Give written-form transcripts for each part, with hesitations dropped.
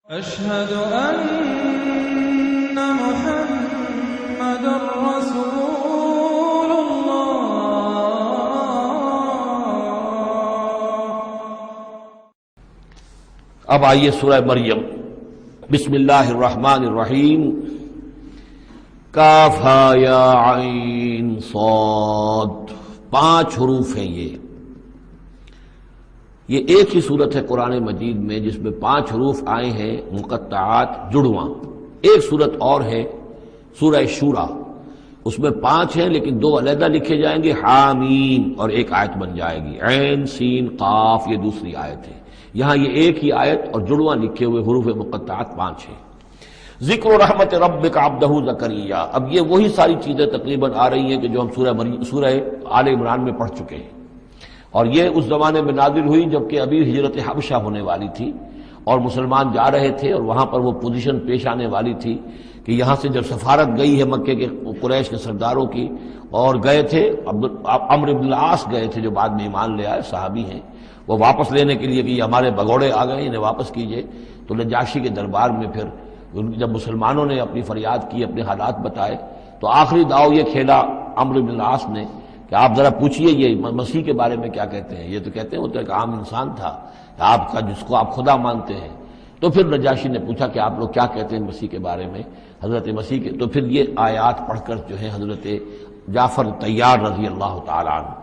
أشهد أن محمد رسول الله۔ اب آئیے سورہ مریم، بسم اللہ الرحمن الرحیم۔ کاف ہا یا عین صاد، 5 حروف ہیں یہ ایک ہی صورت ہے قرآن مجید میں جس میں 5 حروف آئے ہیں مقطعات جڑواں۔ ایک صورت اور ہے سورہ شورا، اس میں 5 ہیں لیکن 2 علیحدہ لکھے جائیں گے، حامیم، اور ایک آیت بن جائے گی، عین سین قاف، یہ دوسری آیت ہے۔ یہاں یہ ایک ہی آیت اور جڑواں لکھے ہوئے حروف مقطعات 5 ہیں۔ ذکر رحمت ربک عبدہ زکریا، اب یہ وہی ساری چیزیں تقریباً آ رہی ہیں کہ جو ہم سورہ آل عمران میں پڑھ چکے ہیں، اور یہ اس زمانے میں نازل ہوئی جبکہ ابھی ہجرت حبشہ ہونے والی تھی اور مسلمان جا رہے تھے، اور وہاں پر وہ پوزیشن پیش آنے والی تھی کہ یہاں سے جب سفارت گئی ہے مکے کے قریش کے سرداروں کی، اور گئے تھے عمرو بن العاص گئے تھے جو بعد میں ایمان لے آئے، صحابی ہیں، وہ واپس لینے کے لیے کہ یہ ہمارے بگوڑے آ گئے، انہیں واپس کیجئے۔ تو نجاشی کے دربار میں پھر جب مسلمانوں نے اپنی فریاد کی، اپنے حالات بتائے، تو آخری داؤ یہ کھیلا عمرو بن العاص نے کہ آپ ذرا پوچھئے یہ مسیح کے بارے میں کیا کہتے ہیں۔ یہ تو کہتے ہیں وہ تو ایک عام انسان تھا آپ کا جس کو آپ خدا مانتے ہیں۔ تو پھر نجاشی نے پوچھا کہ آپ لوگ کیا کہتے ہیں مسیح کے بارے میں، حضرت مسیح کے۔ تو پھر یہ آیات پڑھ کر جو ہے حضرت جعفر طیار رضی اللہ تعالیٰ عنہ،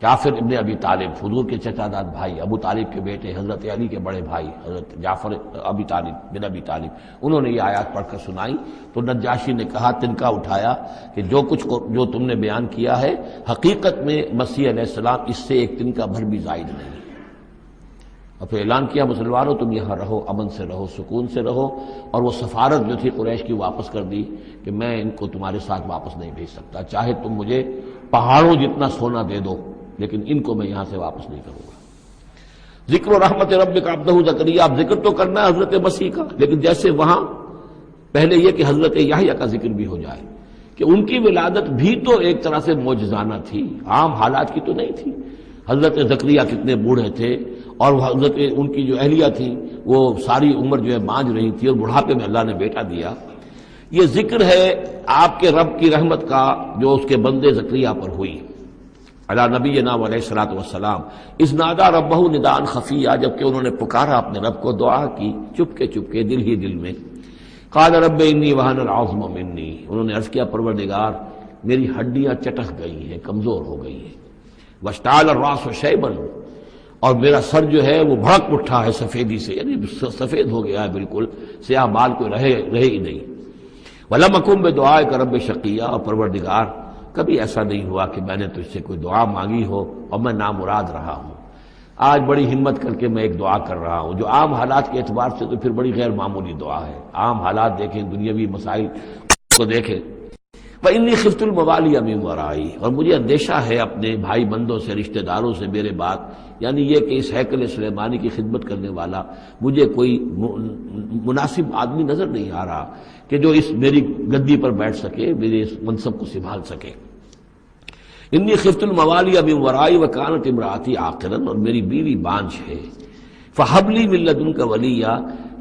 جعفر ابن ابی طالب، حضور کے چچا داد بھائی، ابو طالب کے بیٹے، حضرت علی کے بڑے بھائی حضرت جعفر ابی طالب بن ابی طالب، انہوں نے یہ آیات پڑھ کر سنائی۔ تو نجاشی نے کہا، تنکا اٹھایا کہ جو تم نے بیان کیا ہے حقیقت میں مسیح علیہ السلام اس سے ایک تنکا بھر بھی زائد نہیں ہے۔ اور پھر اعلان کیا، مسلمانوں تم یہاں رہو، امن سے رہو، سکون سے رہو، اور وہ سفارت جو تھی قریش کی واپس کر دی کہ میں ان کو تمہارے ساتھ واپس نہیں بھیج سکتا، چاہے تم مجھے پہاڑوں جتنا سونا دے دو لیکن ان کو میں یہاں سے واپس نہیں کروں گا۔ ذکر و رحمت ربک عبدہ زکریا، اب ذکر تو کرنا ہے حضرت مسیح کا، لیکن جیسے وہاں پہلے یہ کہ حضرت یحییٰ کا ذکر بھی ہو جائے کہ ان کی ولادت بھی تو ایک طرح سے معجزانہ تھی، عام حالات کی تو نہیں تھی۔ حضرت زکریا کتنے بوڑھے تھے، اور حضرت ان کی جو اہلیہ تھی وہ ساری عمر جو ہے بانجھ رہی تھی، اور بڑھاپے میں اللہ نے بیٹا دیا۔ یہ ذکر ہے آپ کے رب کی رحمت کا جو اس کے بندے زکریا پر ہوئی، علی نبینا علیہ الصلوۃ والسلام، اذ نادى ربہ نداء خفیا، جبکہ انہوں نے پکارا اپنے رب کو، دعا کی چپکے چپکے، دل ہی دل میں۔ قال رب انی وہن العظم منی، انہوں نے عرض کیا پروردگار میری ہڈیاں چٹک گئی ہیں، کمزور ہو گئی ہیں، واشتعل الراس شیبا، اور میرا سر جو ہے وہ بھڑک اٹھا ہے سفیدی سے، یعنی سفید ہو گیا ہے بالکل، سیاہ بال کوئی رہے ہی نہیں۔ ولم اکن بدعائک رب شقیا، اور پروردگار کبھی ایسا نہیں ہوا کہ میں نے تجھ سے کوئی دعا مانگی ہو اور میں نامراد رہا ہوں۔ آج بڑی ہمت کر کے میں ایک دعا کر رہا ہوں جو عام حالات کے اعتبار سے تو پھر بڑی غیر معمولی دعا ہے۔ عام حالات دیکھیں، دنیاوی مسائل کو دیکھیں۔ وَإِنِّي خِفْتُ الْمَوَالِيَ مِن وَرَائِي، اور مجھے اندیشہ ہے اپنے بھائی بندوں سے، رشتہ داروں سے میرے بعد، یعنی یہ کہ اس ہیکل سلیمانی کی خدمت کرنے والا مجھے کوئی مناسب آدمی نظر نہیں آ رہا کہ جو اس میری گدی پر بیٹھ سکے، میرے اس منصب کو سنبھال سکے۔ انی خفت الموالی من ورائی وکانت امراتی عاقرا، اور میری بیوی بانجھ ہے۔ فہب لی من لدنک ولیا،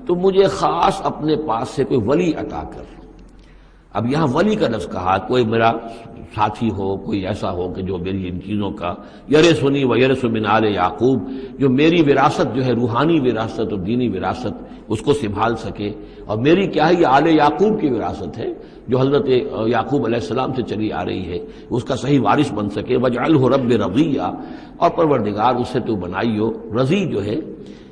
تو مجھے خاص اپنے پاس سے کوئی ولی عطا کر۔ اب یہاں ولی کا لفظ کہا، کوئی میرا ساتھی ہو، کوئی ایسا ہو کہ جو میری ان چیزوں کا یرثنی ویرث من آل یعقوب، جو میری وراثت جو ہے روحانی وراثت اور دینی وراثت اس کو سنبھال سکے، اور میری کیا ہے یہ آل یعقوب کی وراثت ہے جو حضرت یعقوب علیہ السلام سے چلی آ رہی ہے، اس کا صحیح وارث بن سکے۔ وجعلہ رب رضیہ، اور پروردگار اسے تو بنائی ہو۔ رضی جو ہے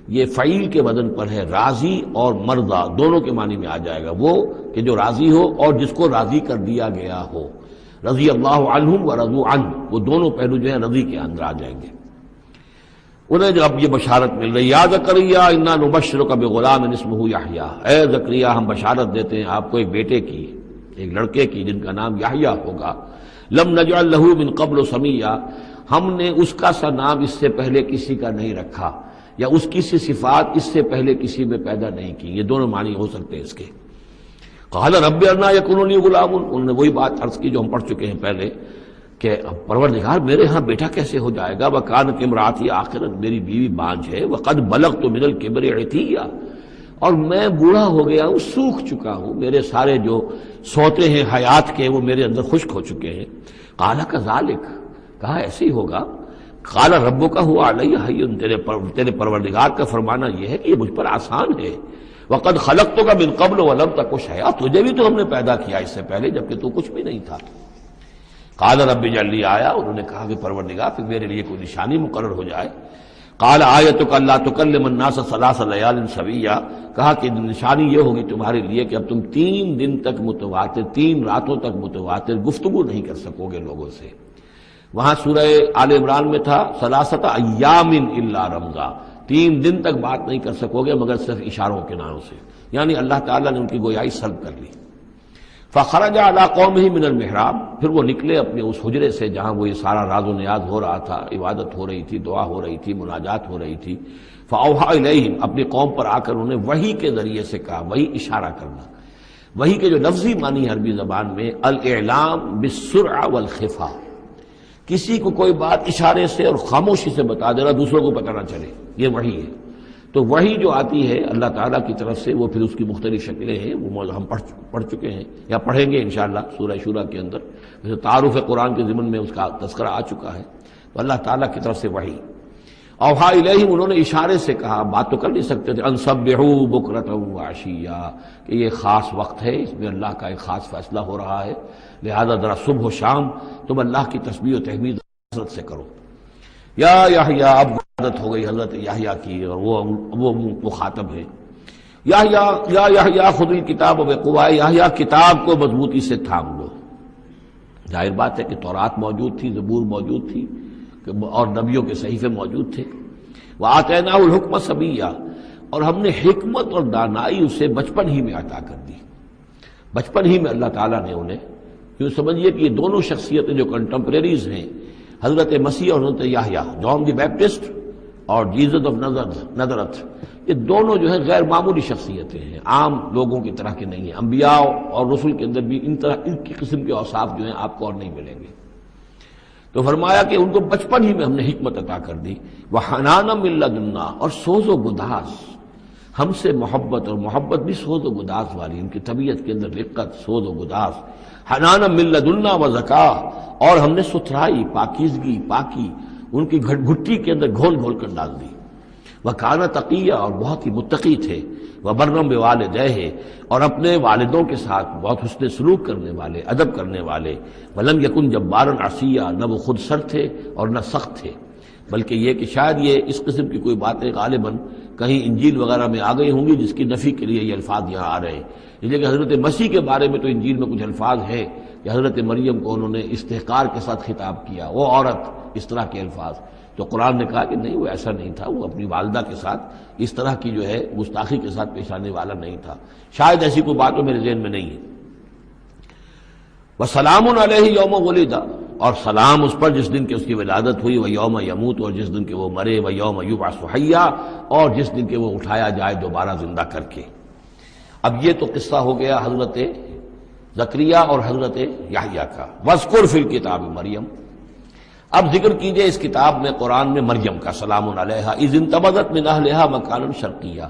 یہ فعیل کے وزن پر ہے، راضی اور مرضی دونوں کے معنی میں آ جائے گا، وہ کہ جو راضی ہو اور جس کو راضی کر دیا گیا ہو۔ رضی اللہ عنہم ورضوا عنہ، وہ دونوں پہلو جو ہیں رضی کے اندر آ جائیں گے۔ انہیں جو اب یہ بشارت مل رہی، یا زکریا انا نبشرک بغلام اسمہ یحییٰ، اے زکریا ہم بشارت دیتے ہیں آپ کو ایک بیٹے کی، ایک لڑکے کی جن کا نام یحییٰ ہوگا۔ لم نجعل لہ من قبل سمیہ، ہم نے اس کا سا نام اس سے پہلے کسی کا نہیں رکھا، یا اس کی سی صفات اس سے پہلے کسی میں پیدا نہیں کی۔ یہ دونوں معنی ہو سکتے ہیں اس کے۔ قال رب انا یکون لی غلام، انہوں نے وہی بات عرض کی جو ہم پڑھ چکے ہیں پہلے کہ پروردگار میرے ہاں بیٹا کیسے ہو جائے گا، وکانت امراتی عاقرا، میری بیوی بانجھ ہے، وقد بلغت من الکبر عتیہ، اور میں بوڑھا ہو گیا ہوں، سوکھ چکا ہوں، میرے سارے جو سوتے ہیں حیات کے وہ میرے اندر خشک ہو چکے ہیں۔ قال کذالک، کہا ایسے ہی ہوگا۔ قال ربک هو علی ہین، تیرے پروردگار کا فرمانا یہ ہے کہ یہ مجھ پر آسان ہے۔ وقد خلقتک من قبل ولم تک شیئا، تجھے بھی تو ہم نے پیدا کیا اس سے پہلے جبکہ تو کچھ بھی نہیں تھا۔ قال رب اجعل لی آیا، انہوں نے کہا کہ پروردگار پھر میرے لیے کوئی نشانی مقرر ہو جائے۔ قال آیتک الا تکلم الناس ثلاث لیال سویا، کہا کہ نشانی یہ ہوگی تمہارے لیے کہ اب تم 3 دن تک متواتر، 3 راتوں تک متواتر گفتگو نہیں کر سکو گے لوگوں سے۔ وہاں سورہ آل عمران میں تھا ثلاثۃ ایام الا رمزا، 3 دن تک بات نہیں کر سکو گے مگر صرف اشاروں کے ناموں سے، یعنی اللہ تعالیٰ نے ان کی گویائی سلب کر لی۔ فخرج علی قومہ من المحراب، پھر وہ نکلے اپنے اس حجرے سے جہاں وہ یہ سارا راز و نیاز ہو رہا تھا، عبادت ہو رہی تھی، دعا ہو رہی تھی، مناجات ہو رہی تھی۔ فاوحی الیہم، اپنی قوم پر آ کر انہیں وحی کے ذریعے سے کہا، وحی اشارہ کرنا۔ وحی کے جو لفظی معنی ہے عربی زبان میں الاعلام بالسرعہ والخفا، کسی کو کوئی بات اشارے سے اور خاموشی سے بتا دینا، دوسروں کو پتہ نہ چلے، یہ وحی ہے۔ تو وحی جو آتی ہے اللہ تعالیٰ کی طرف سے، وہ پھر اس کی مختلف شکلیں ہیں، وہ ہم پڑھ چکے ہیں یا پڑھیں گے انشاءاللہ سورہ شورى کے اندر، جیسے تعارف قرآن کے ضمن میں اس کا تذکرہ آ چکا ہے۔ تو اللہ تعالیٰ کی طرف سے وحی۔ اوحا الیہم، انہوں نے اشارے سے کہا، بات تو کر نہیں سکتے تھے، ان سبحوا بکرۃ وعشیا، کہ یہ خاص وقت ہے، اس میں اللہ کا ایک خاص فیصلہ ہو رہا ہے، لہذا ذرا صبح و شام تم اللہ کی تسبیح و تحمید حضرت سے کرو۔ یا یحییٰ، اب عادت ہو گئی حضرت یحییٰ کی، اور وہ مخاطب ہے۔ یا یحییٰ خذ الکتاب بقوۃ، یحییٰ کتاب کو مضبوطی سے تھام لو۔ ظاہر بات ہے کہ تورات موجود تھی، زبور موجود تھی، اور نبیوں کے صحیفے موجود تھے۔ وآتیناہ الحکم صبیا، اور ہم نے حکمت اور دانائی اسے بچپن ہی میں عطا کر دی۔ بچپن ہی میں اللہ تعالیٰ نے انہیں، کیوں سمجھیے کہ یہ دونوں شخصیتیں جو کنٹمپریریز ہیں، حضرت مسیح اور حضرت یحییٰ، جان دی بیپٹسٹ اور جیزس آف نظرت، یہ دونوں جو ہے غیر معمولی شخصیتیں ہیں، عام لوگوں کی طرح کے نہیں ہیں۔ انبیاء اور رسل کے اندر بھی ان کی قسم کے اوصاف جو ہیں آپ کو اور نہیں ملیں گے۔ تو فرمایا کہ ان کو بچپن ہی میں ہم نے حکمت عطا کر دی۔ وحنانا من لدنا، اور سوز و گداز، ہم سے محبت، اور محبت بھی سوز و گداز والی، ان کی طبیعت کے اندر رقت، سوز و گداز۔ حنانا من لدنا وزکا، اور ہم نے ستھرائی، پاکیزگی، پاکی ان کی گھٹی کے اندر گھول گھول کر ڈال دی۔ وکانا تقیہ، اور بہت ہی متقی تھے۔ وبرم بوالدیہ، اور اپنے والدوں کے ساتھ بہت حسن سلوک کرنے والے، ادب کرنے والے۔ ولم یکن جبارا عصیا، نہ وہ خود سر تھے اور نہ سخت تھے، بلکہ یہ کہ شاید یہ اس قسم کی کوئی باتیں غالباً کہیں انجیل وغیرہ میں آ گئی ہوں گی جس کی نفی کے لیے یہ الفاظ یہاں آ رہے ہیں۔ اس لیے کہ حضرت مسیح کے بارے میں تو انجیل میں کچھ الفاظ ہیں کہ حضرت مریم کو انہوں نے استحقار کے ساتھ خطاب کیا، وہ عورت، اس طرح کے الفاظ۔ تو قرآن نے کہا کہ نہیں، وہ ایسا نہیں تھا، وہ اپنی والدہ کے ساتھ اس طرح کی جو ہے گستاخی کے ساتھ پیش آنے والا نہیں تھا۔ شاید ایسی کوئی بات تو میرے ذہن میں نہیں ہے۔ وسلام علیہ یوم ولد، اور سلام اس پر جس دن کہ اس کی ولادت ہوئی، و یوم یموت، اور جس دن کہ وہ مرے، و یوم یبعث حیا، اور جس دن کہ وہ اٹھایا جائے دوبارہ زندہ کر کے۔ اب یہ تو قصہ ہو گیا حضرت زکریا اور حضرت یحییٰ کا۔ واذکر فی الکتاب مریم، اب ذکر کیجئے اس کتاب میں، قرآن میں، مریم کا، سلام علیہا اذ انتبذت من اہلہا مکانا شرقیہ،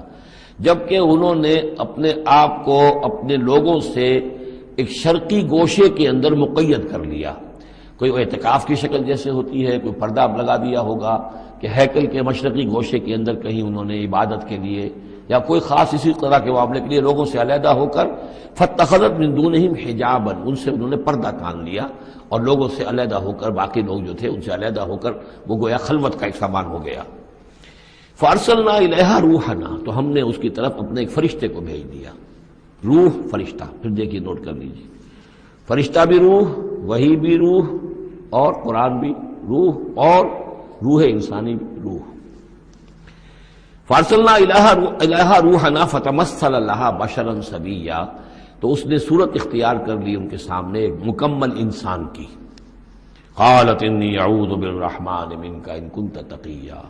جبکہ انہوں نے اپنے آپ کو اپنے لوگوں سے ایک شرقی گوشے کے اندر مقید کر لیا۔ کوئی اعتکاف کی شکل جیسے ہوتی ہے، کوئی پردہ لگا دیا ہوگا کہ ہیکل کے مشرقی گوشے کے اندر کہیں انہوں نے عبادت کے لیے یا کوئی خاص اسی طرح کے معاملے کے لیے لوگوں سے علیحدہ ہو کر، فاتخذت من دونہم حجابا، ان سے انہوں نے پردہ تان لیا، اور لوگوں سے علیحدہ ہو کر، باقی لوگ جو تھے ان سے علیحدہ ہو کر وہ گویا خلوت کا ایک سامان ہو گیا۔ فارسلنا الیہا روحنا، تو ہم نے اس کی طرف اپنے ایک فرشتے کو بھیج دیا۔ روح، فرشتہ، پھر دیکھیے نوٹ کر لیجیے، فرشتہ بھی روح، وحی بھی روح، اور قرآن بھی روح، اور روح انسانی بھی روح۔ فارسلنا الیہا روحنا فتمثل لہا بشرا سویا، تو اس نے صورت اختیار کر لی ان کے سامنے ایک مکمل انسان کی۔ قالت انی اعوذ بالرحمن منک ان کنت تقیا،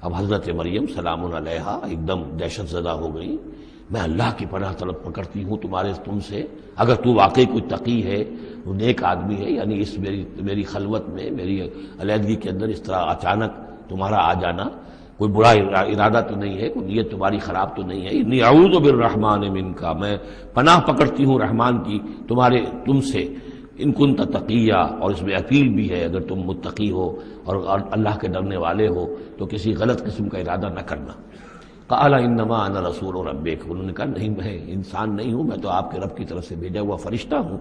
اب حضرت مریم سلام علیہا ایک دم دہشت زدہ ہو گئی، میں اللہ کی پناہ طلب کرتی ہوں تم سے، اگر تو واقعی کوئی تقی ہے، وہ نیک آدمی ہے، یعنی اس میری خلوت میں، میری علیحدگی کے اندر اس طرح اچانک تمہارا آ جانا، کوئی برا ارادہ تو نہیں ہے، کوئی نیت تمہاری خراب تو نہیں ہے. انی اعوذ بالرحمن منکا، میں پناہ پکڑتی ہوں رحمان کی تم سے، ان کنت تقیہ، اور اس میں اپیل بھی ہے اگر تم متقی ہو اور اللہ کے ڈرنے والے ہو تو کسی غلط قسم کا ارادہ نہ کرنا. قال انما انا رسول ربک، انہوں نے کہا نہیں میں انسان نہیں ہوں، میں تو آپ کے رب کی طرف سے بھیجا ہوا فرشتہ ہوں.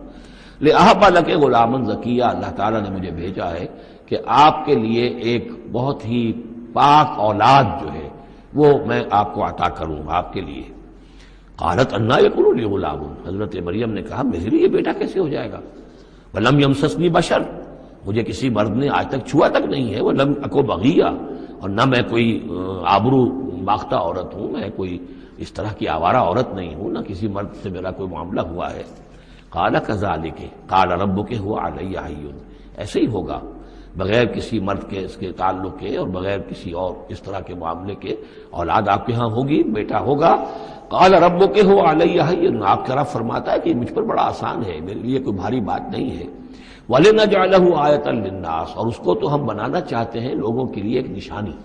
لأہب لک غلاما زکیہ، اللہ تعالیٰ نے مجھے بھیجا ہے کہ آپ کے لیے ایک بہت ہی پاک اولاد جو ہے وہ میں آپ کو عطا کروں آپ کے لیے. قالت انا یکون لی غلام، حضرت مریم نے کہا میرے لیے بیٹا کیسے ہو جائے گا. ولم یمسسنی بشر، مجھے کسی مرد نے آج تک چھوا تک نہیں ہے. ولم اکو بغیہ، اور نہ میں کوئی آبرو باختہ عورت ہوں، میں کوئی اس طرح کی آوارہ عورت نہیں ہوں، نہ کسی مرد سے میرا کوئی معاملہ ہوا ہے. قال کذالک قال ربک هو علی ہین، ایسے ہی ہوگا بغیر کسی مرد کے اس کے تعلق کے اور بغیر کسی اور اس طرح کے معاملے کے اولاد آپ کے ہاں ہوگی، بیٹا ہوگا. قال ربک هو علی ہین، آپ کا رب فرماتا ہے کہ مجھ پر بڑا آسان ہے، میرے لیے کوئی بھاری بات نہیں ہے. وَلِنَجْعَلَهُ آیَةً لِلنَّاسِ، اور اس کو تو ہم بنانا چاہتے ہیں لوگوں کے لیے ایک نشانی.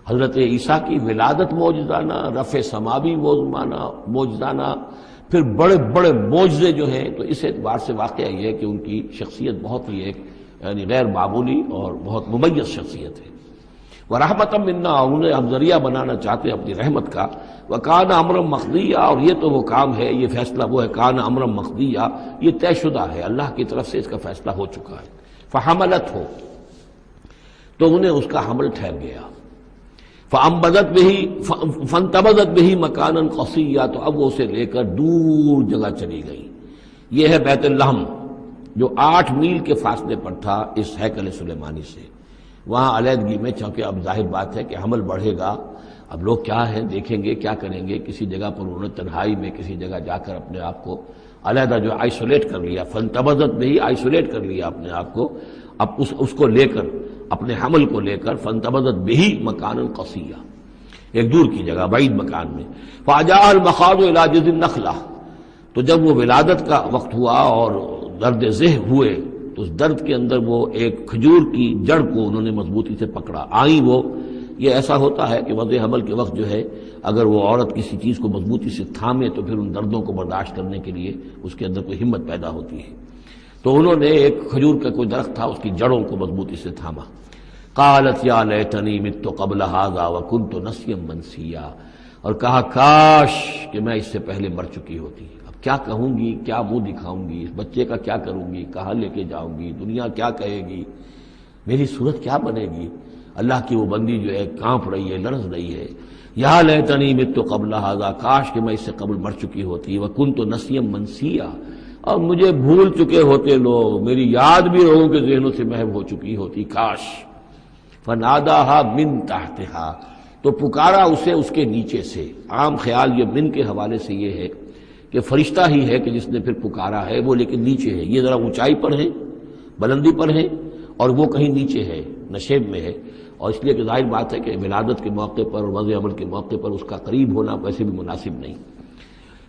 حضرت عیسیٰ کی ولادت معجزانہ، رفع سماوی معجزانہ، پھر بڑے بڑے معجزے جو ہیں، تو اس اعتبار سے واقعہ یہ ہے کہ ان کی شخصیت بہت ہی ایک یعنی غیر معمولی اور بہت ممیز شخصیت ہے. وَرَحْمَةً مِنَّا، انہیں ہم ذریعہ بنانا چاہتے ہیں اپنی رحمت کا. وَكَانَ أَمْرًا مَقْضِيًّا، اور یہ تو وہ کام ہے، یہ فیصلہ وہ ہے. كَانَ أَمْرًا مَقْضِيًّا، یہ طے شدہ ہے، اللہ کی طرف سے اس کا فیصلہ ہو چکا ہے. فَحَمَلَتْهُ، تو انہیں اس کا حمل ٹھہر گیا. فَأَنبَتَتْ بِهِ فَانْتَبَذَتْ بِهِ مَكَانًا قَصِيًّا، تو اب وہ اسے لے کر دور جگہ چلی گئی. یہ ہے بیت اللحم جو 8 میل کے فاصلے پر تھا اس ہیکل سلیمانی سے. وہاں علیحدگی میں، چونکہ اب ظاہر بات ہے کہ حمل بڑھے گا، اب لوگ کیا ہیں دیکھیں گے، کیا کریں گے. کسی جگہ پر انہوں نے تنہائی میں کسی جگہ جا کر اپنے آپ کو علیحدہ جو آئسولیٹ کر لیا، فانتبذت میں ہی آئسولیٹ کر لیا اپنے آپ کو. اب اس کو لے کر، اپنے حمل کو لے کر، فانتبذت به مکانا قصیا، ایک دور کی جگہ بعید مکان میں. فاجاء المخاض الى جذع النخلہ، تو جب وہ ولادت کا وقت ہوا اور درد ذہ ہوئے تو اس درد کے اندر وہ ایک کھجور کی جڑ کو انہوں نے مضبوطی سے پکڑا. آئیں وہ، یہ ایسا ہوتا ہے کہ وضع حمل کے وقت جو ہے اگر وہ عورت کسی چیز کو مضبوطی سے تھامے تو پھر ان دردوں کو برداشت کرنے کے لیے اس کے اندر کوئی ہمت پیدا ہوتی ہے. تو انہوں نے ایک کھجور کا کوئی درخت تھا، اس کی جڑوں کو مضبوطی سے تھاما. قالت یا لیتنی مت قبل ھذا وکنت نسیا منسیا، اور کہا کاش کہ میں اس سے پہلے مر چکی ہوتی. اب کیا کہوں گی، کیا منہ دکھاؤں گی، اس بچے کا کیا کروں گی، کہاں لے کے جاؤں گی، دنیا کیا کہے گی، میری صورت کیا بنے گی. اللہ کی وہ بندی جو ہے کانپ رہی ہے، لرز رہی ہے. یا لیتنی مت قبل ھذا، کاش کہ میں اس سے قبل مر چکی ہوتی. وکنت نسیا منسیا، اور مجھے بھول چکے ہوتے لوگ، میری یاد بھی لوگوں کے ذہنوں سے محو ہو چکی ہوتی. کاش. فناداہا من تحتہا، تو پکارا اسے اس کے نیچے سے. عام خیال یہ من کے حوالے سے یہ ہے کہ فرشتہ ہی ہے کہ جس نے پھر پکارا ہے وہ، لیکن نیچے ہے. یہ ذرا اونچائی پر ہے، بلندی پر ہے، اور وہ کہیں نیچے ہے، نشیب میں ہے. اور اس لیے کہ ظاہر بات ہے کہ ولادت کے موقع پر اور وضع عمل کے موقع پر اس کا قریب ہونا ویسے بھی مناسب نہیں.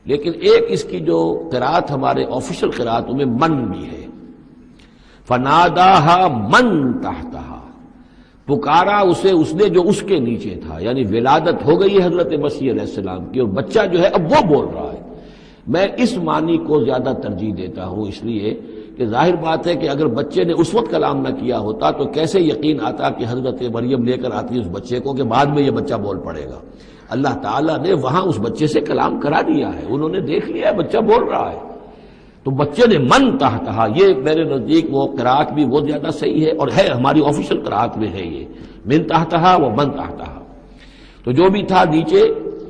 لیکن ایک اس کی جو قرات ہمارے آفیشل قراتوں میں من بھی ہے. فناداہا من تحتہا، پکارا اسے اس نے جو اس کے نیچے تھا. یعنی ولادت ہو گئی ہے حضرت مسیح علیہ السلام کی، اور بچہ جو ہے اب وہ بول رہا ہے. میں اس معنی کو زیادہ ترجیح دیتا ہوں، اس لیے کہ ظاہر بات ہے کہ اگر بچے نے اس وقت کلام نہ کیا ہوتا تو کیسے یقین آتا کہ حضرت مریم لے کر آتی اس بچے کو کہ بعد میں یہ بچہ بول پڑے گا. اللہ تعالیٰ نے وہاں اس بچے سے کلام کرا دیا ہے، انہوں نے دیکھ لیا ہے بچہ بول رہا ہے. تو بچے نے من تحتہا، یہ میرے نزدیک وہ قرات بھی وہ زیادہ صحیح ہے، اور ہے ہماری آفیشل قرات میں ہے یہ من تحتہا و من تحتہا. تو جو بھی تھا نیچے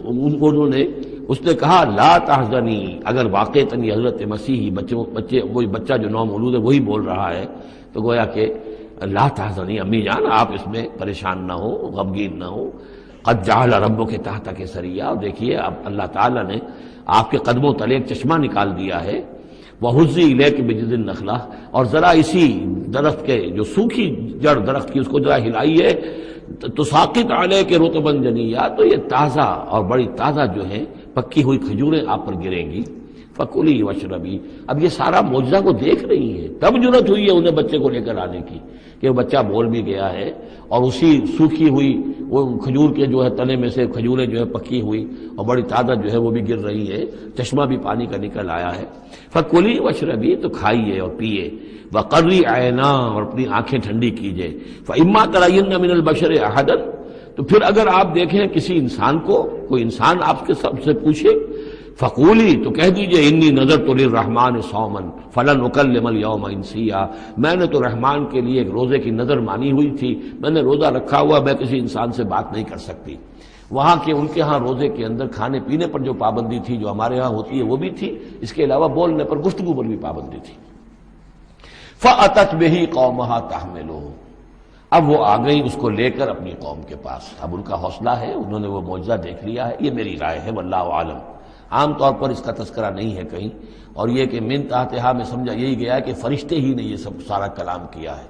انہوں نے، اس نے کہا لا تحزنی، اگر واقعتاً یہ حضرت مسیح بچے وہی بچہ جو نو مولود ہے وہی بول رہا ہے تو گویا کہ لا تحزنی، امی جان آپ اس میں پریشان نہ ہو، غمگین نہ ہو. قد جعل ربک تحتک سریا، اور دیکھیے اب اللہ تعالیٰ نے آپ کے قدموں تلے ایک چشمہ نکال دیا ہے. وَحُزِّ إِلَيْكِ بِجِذِعِ النَّخْلَةِ، اور ذرا اسی درخت کے جو سوکھی جڑ درخت کی اس کو ذرا ہلائیے. تُسَاقِطْ عَلَيْكِ رُطْبًا جَنِيًّا، تو یہ تازہ اور بڑی تازہ جو ہیں پکی ہوئی کھجوریں آپ پر گریں گی. فکلی واشربی. اب یہ سارا معجزہ کو دیکھ رہی ہے، تب جرأت ہوئی ہے انہیں بچے کو لے کر آنے کی کہ بچہ بول بھی گیا ہے، اور اسی سوکھی ہوئی وہ کھجور کے جو ہے تنے میں سے کھجوریں جو ہے پکی ہوئی اور بڑی تعداد جو ہے وہ بھی گر رہی ہے، چشمہ بھی پانی کا نکل آیا ہے. فکلی واشربی، تو کھائیے اور پیئے، وقری عینا، اور اپنی آنکھیں ٹھنڈی کیجئے. فاما ترین من البشر احدا، تو پھر اگر آپ دیکھیں کسی انسان کو، کوئی انسان آپ کے سب سے پوچھے، فقولی، تو کہہ دیجئے انی نذرت للرحمن صوما فلن اکلم اليوم انسیا، میں نے تو رحمان کے لیے ایک روزے کی نظر مانی ہوئی تھی، میں نے روزہ رکھا ہوا، میں کسی انسان سے بات نہیں کر سکتی. وہاں کے ان کے ہاں روزے کے اندر کھانے پینے پر جو پابندی تھی جو ہمارے ہاں ہوتی ہے وہ بھی تھی، اس کے علاوہ بولنے پر، گفتگو پر بھی پابندی تھی. فأتت به قومها تحملہ، اب وہ آ گئی اس کو لے کر اپنی قوم کے پاس. اب ان کا حوصلہ ہے، انہوں نے وہ معجزہ دیکھ لیا ہے. یہ میری رائے ہے، واللہ عالم. عام طور پر اس کا تذکرہ نہیں ہے کہیں، اور یہ کہ من تحتہا میں سمجھا یہی گیا ہے کہ فرشتے ہی نے یہ سب سارا کلام کیا ہے.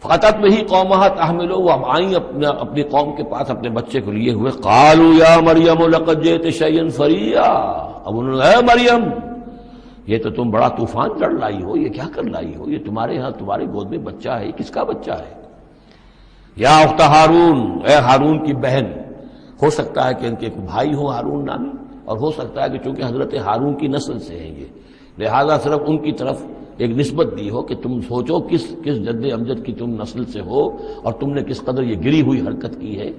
فاتت میں ہی قومها تحملہ، وہ اب آئیں اپنی قوم کے پاس اپنے بچے کو لیے ہوئے. قالوا یا مریم لقد جئت شیئا فریا، اب انہوں نے، اے مریم یہ تو تم بڑا طوفان لڑ لائی ہو، یہ کیا کر لائی ہو، یہ تمہارے ہاں تمہارے گود میں بچہ ہے، کس کا بچہ ہے؟ یا اخت ہارون، اے ہارون کی بہن. ہو سکتا ہے کہ ان کے ایک بھائی ہو ہارون نامی، اور ہو سکتا ہے کہ چونکہ حضرت ہارون کی نسل سے ہیں یہ، لہذا صرف ان کی طرف ایک نسبت دی ہو کہ تم سوچو کس جد امجد کی تم نسل سے ہو اور تم نے کس قدر یہ گری ہوئی حرکت کی ہے.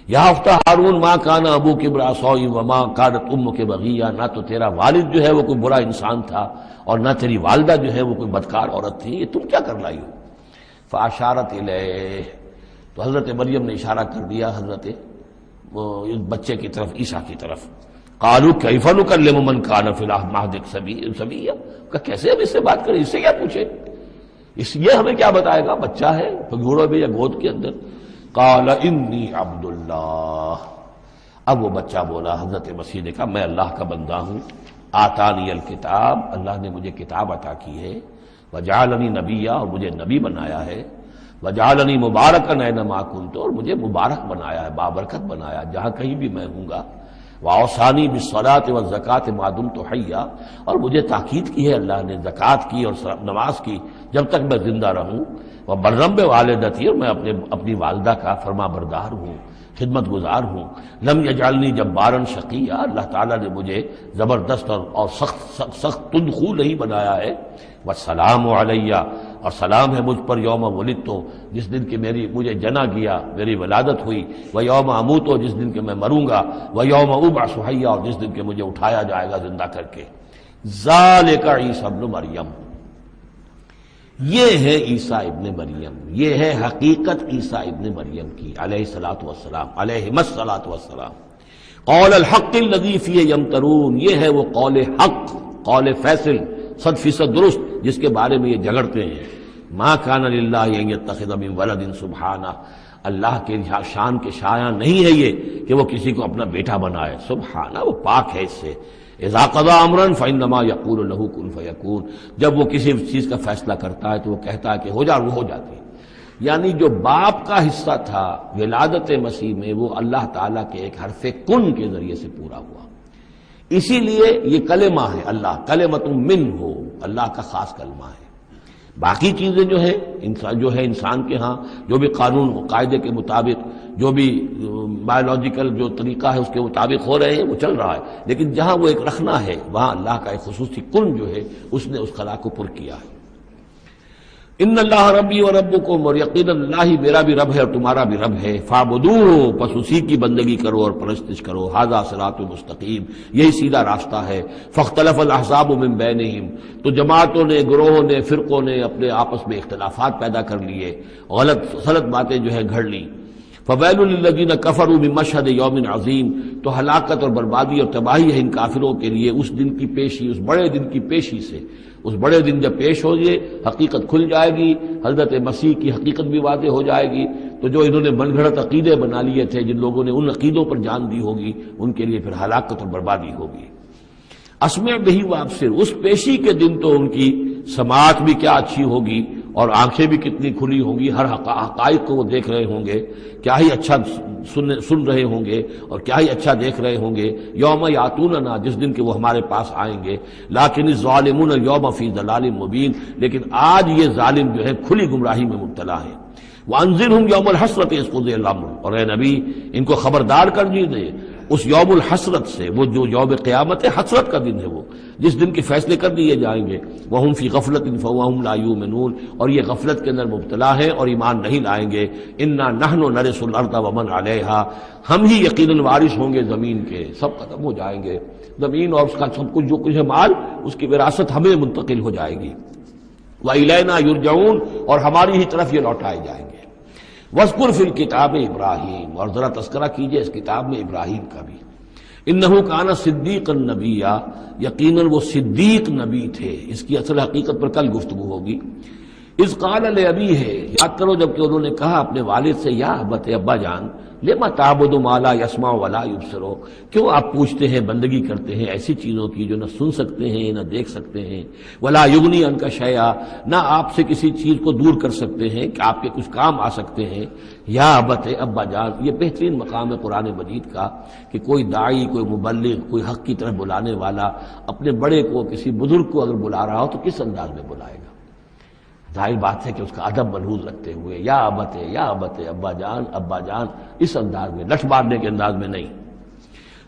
یا اخت ہارون ما کان ابوک امرأ سوء وما کانت امک بغیہ، نہ تو تیرا والد جو ہے وہ کوئی برا انسان تھا اور نہ تیری والدہ جو ہے وہ کوئی بدکار عورت تھی، یہ تم کیا کر لائی ہو؟ فاشارت الیہ، تو حضرت مریم نے اشارہ کر دیا حضرت اس بچے کی طرف، عیسیٰ کی طرف. قالوا کیف نکلم من کان فی المہد صبیا، کہ کیسے ہم اس سے بات کریں، اس سے کیا پوچھیں، یہ ہمیں کیا بتائے گا، بچہ ہے پگھوڑوں میں یا گود کے اندر. قال انی عبد اللہ، اب وہ بچہ بولا، حضرت مسیح نے کہا میں اللہ کا بندہ ہوں. آتانی الکتاب، اللہ نے مجھے کتاب عطا کی ہے. وجعلنی نبیا، اور مجھے نبی بنایا ہے. وجعلنی مبارکا اینما کنت، اور مجھے مبارک بنایا ہے، بابرکت بنایا جہاں کہیں بھی میں ہوں گا. واوصانی بالصلاۃ والزکاۃ ما دمت حیا، اور مجھے تاکید کی ہے اللہ نے زکوٰۃ کی اور نماز کی جب تک میں زندہ رہوں. وبرا بوالدتی، اور میں اپنی والدہ کا فرما بردار ہوں، خدمت گزار ہوں. لم یجعلنی جبارا شقیا، اللہ تعالیٰ نے مجھے زبردست اور سخت تندخو نہیں بنایا ہے. والسلام علیہ، اور سلام ہے مجھ پر یوم ولدت، جس دن کہ مجھے جنا گیا، میری ولادت ہوئی. ویوم اموت، جس دن کہ میں مروں گا. ویوم ابعث حیا، اور جس دن کہ مجھے اٹھایا جائے گا زندہ کر کے. ذالک عیسی ابن مریم، یہ ہے عیسیٰ ابن مریم، یہ ہے حقیقت عیسیٰ ابن مریم کی علیہ الصلاۃ والسلام، علیہم الصلاۃ والسلام. قول الحق الذی فیہ یمترون، یہ ہے وہ قول حق، قول فیصل 100% درست جس کے بارے میں یہ جھگڑتے ہیں. ما کان للہ ان یتخذ من ولد سبحانہ، اللہ کے شان کے شایع نہیں ہے یہ کہ وہ کسی کو اپنا بیٹا بنائے، سبحانہ، وہ پاک ہے اس سے. اذا قضى امرا فانما يقول له كن فيكون، جب وہ کسی چیز کا فیصلہ کرتا ہے تو وہ کہتا ہے کہ ہو جا، وہ ہو جاتی ہے. یعنی جو باپ کا حصہ تھا ولادت مسیح میں، وہ اللہ تعالیٰ کے ایک حرف کن کے ذریعے سے پورا ہوا. اسی لیے یہ کلمہ ہے، اللہ کلمۃ منہ، اللہ کا خاص کلمہ ہے. باقی چیزیں جو ہے انسان کے ہاں جو بھی قانون و قاعدے کے مطابق، جو بھی بایولوجیکل جو طریقہ ہے اس کے مطابق ہو رہے ہیں، وہ چل رہا ہے. لیکن جہاں وہ ایک رکھنا ہے، وہاں اللہ کا ایک خصوصی کن جو ہے اس نے اس خلا کو پر کیا ہے. ان اللہ ربی و ربکم، اور یقینا اللہ ہی میرا بھی رب ہے اور تمہارا بھی رب ہے. فاعبدوہ، پس اسی کی بندگی کرو اور پرستش کرو. ھذا صراط مستقیم، یہی سیدھا راستہ ہے. فاختلف الاحزاب من بینہم، تو جماعتوں نے، گروہوں نے، فرقوں نے اپنے آپس میں اختلافات پیدا کر لیے، غلط باتیں جو ہے گھڑ لی. فویل للذین کفروا من مشہد یوم عظیم، تو ہلاکت اور بربادی اور تباہی ہے ان کافروں کے لیے اس دن کی پیشی، اس بڑے دن کی پیشی سے. اس بڑے دن جب پیش ہو یہ حقیقت کھل جائے گی، حضرت مسیح کی حقیقت بھی واضح ہو جائے گی، تو جو انہوں نے من گھڑت عقیدے بنا لیے تھے، جن لوگوں نے ان عقیدوں پر جان دی ہوگی، ان کے لیے پھر ہلاکت اور بربادی ہوگی. اسمع بہی وابصر، اس پیشی کے دن تو ان کی سماعت بھی کیا اچھی ہوگی اور آنکھیں بھی کتنی کھلی ہوں گی، ہر حقائق کو وہ دیکھ رہے ہوں گے، کیا ہی اچھا سن رہے ہوں گے اور کیا ہی اچھا دیکھ رہے ہوں گے۔ یوم یاتوننا، جس دن کہ وہ ہمارے پاس آئیں گے، لیکن الظالمون یوم فی ضلال مبین، لیکن آج یہ ظالم جو ہے کھلی گمراہی میں مبتلا ہیں۔ وانذرہم یوم الحسرۃ اذ قضی الامر، اور اے نبی ان کو خبردار کر دیجیے اس یوم الحسرت سے، وہ جو یوم قیامت ہے، حسرت کا دن ہے وہ، جس دن کے فیصلے کر دیے جائیں گے۔ وہم فی غفلۃ فہم لا یؤمنون، اور یہ غفلت کے اندر مبتلا ہیں اور ایمان نہیں لائیں گے۔ انا نحن نرث الارض ومن علیہا، ہم ہی یقیناً وارث ہوں گے زمین کے، سب ختم ہو جائیں گے، زمین اور اس کا سب کچھ جو کچھ ہے مال، اس کی وراثت ہمیں منتقل ہو جائے گی۔ وَإِلَيْنَا يُرْجَعُونَ، اور ہماری ہی طرف یہ لوٹائے جائیں گے۔ وَاذْكُرْ فِي الْكِتَابِ ابراہیم، اور ذرا تذکرہ کیجئے اس کتاب میں ابراہیم کا بھی۔ انہو کان صدیقا نبیّا، یقیناً وہ صدیق نبی تھے، اس کی اصل حقیقت پر کل گفتگو ہوگی۔ اذ قال لابیہ، یاد کرو جب کہ انہوں نے کہا اپنے والد سے، یا ابت، ابا جان، لما تعبد ما لا يسمع ولا يبصر، کیوں آپ پوچھتے ہیں، بندگی کرتے ہیں ایسی چیزوں کی جو نہ سن سکتے ہیں نہ دیکھ سکتے ہیں، ولا یغنی عنک شیئا، نہ آپ سے کسی چیز کو دور کر سکتے ہیں کہ آپ کے کچھ کام آ سکتے ہیں۔ یا ابت، ابا جان، یہ بہترین مقام ہے قرآن مجید کا کہ کوئی داعی، کوئی مبلغ، کوئی حق کی طرف بلانے والا اپنے بڑے کو، کسی بزرگ کو اگر بلا رہا ہو تو کس انداز میں بلائے گا؟ ظاہر بات ہے کہ اس کا ادب ملحوظ رکھتے ہوئے، یا ابت، یا ابت، ابا جان، ابا جان، اس انداز میں، لٹ مارنے کے انداز میں نہیں۔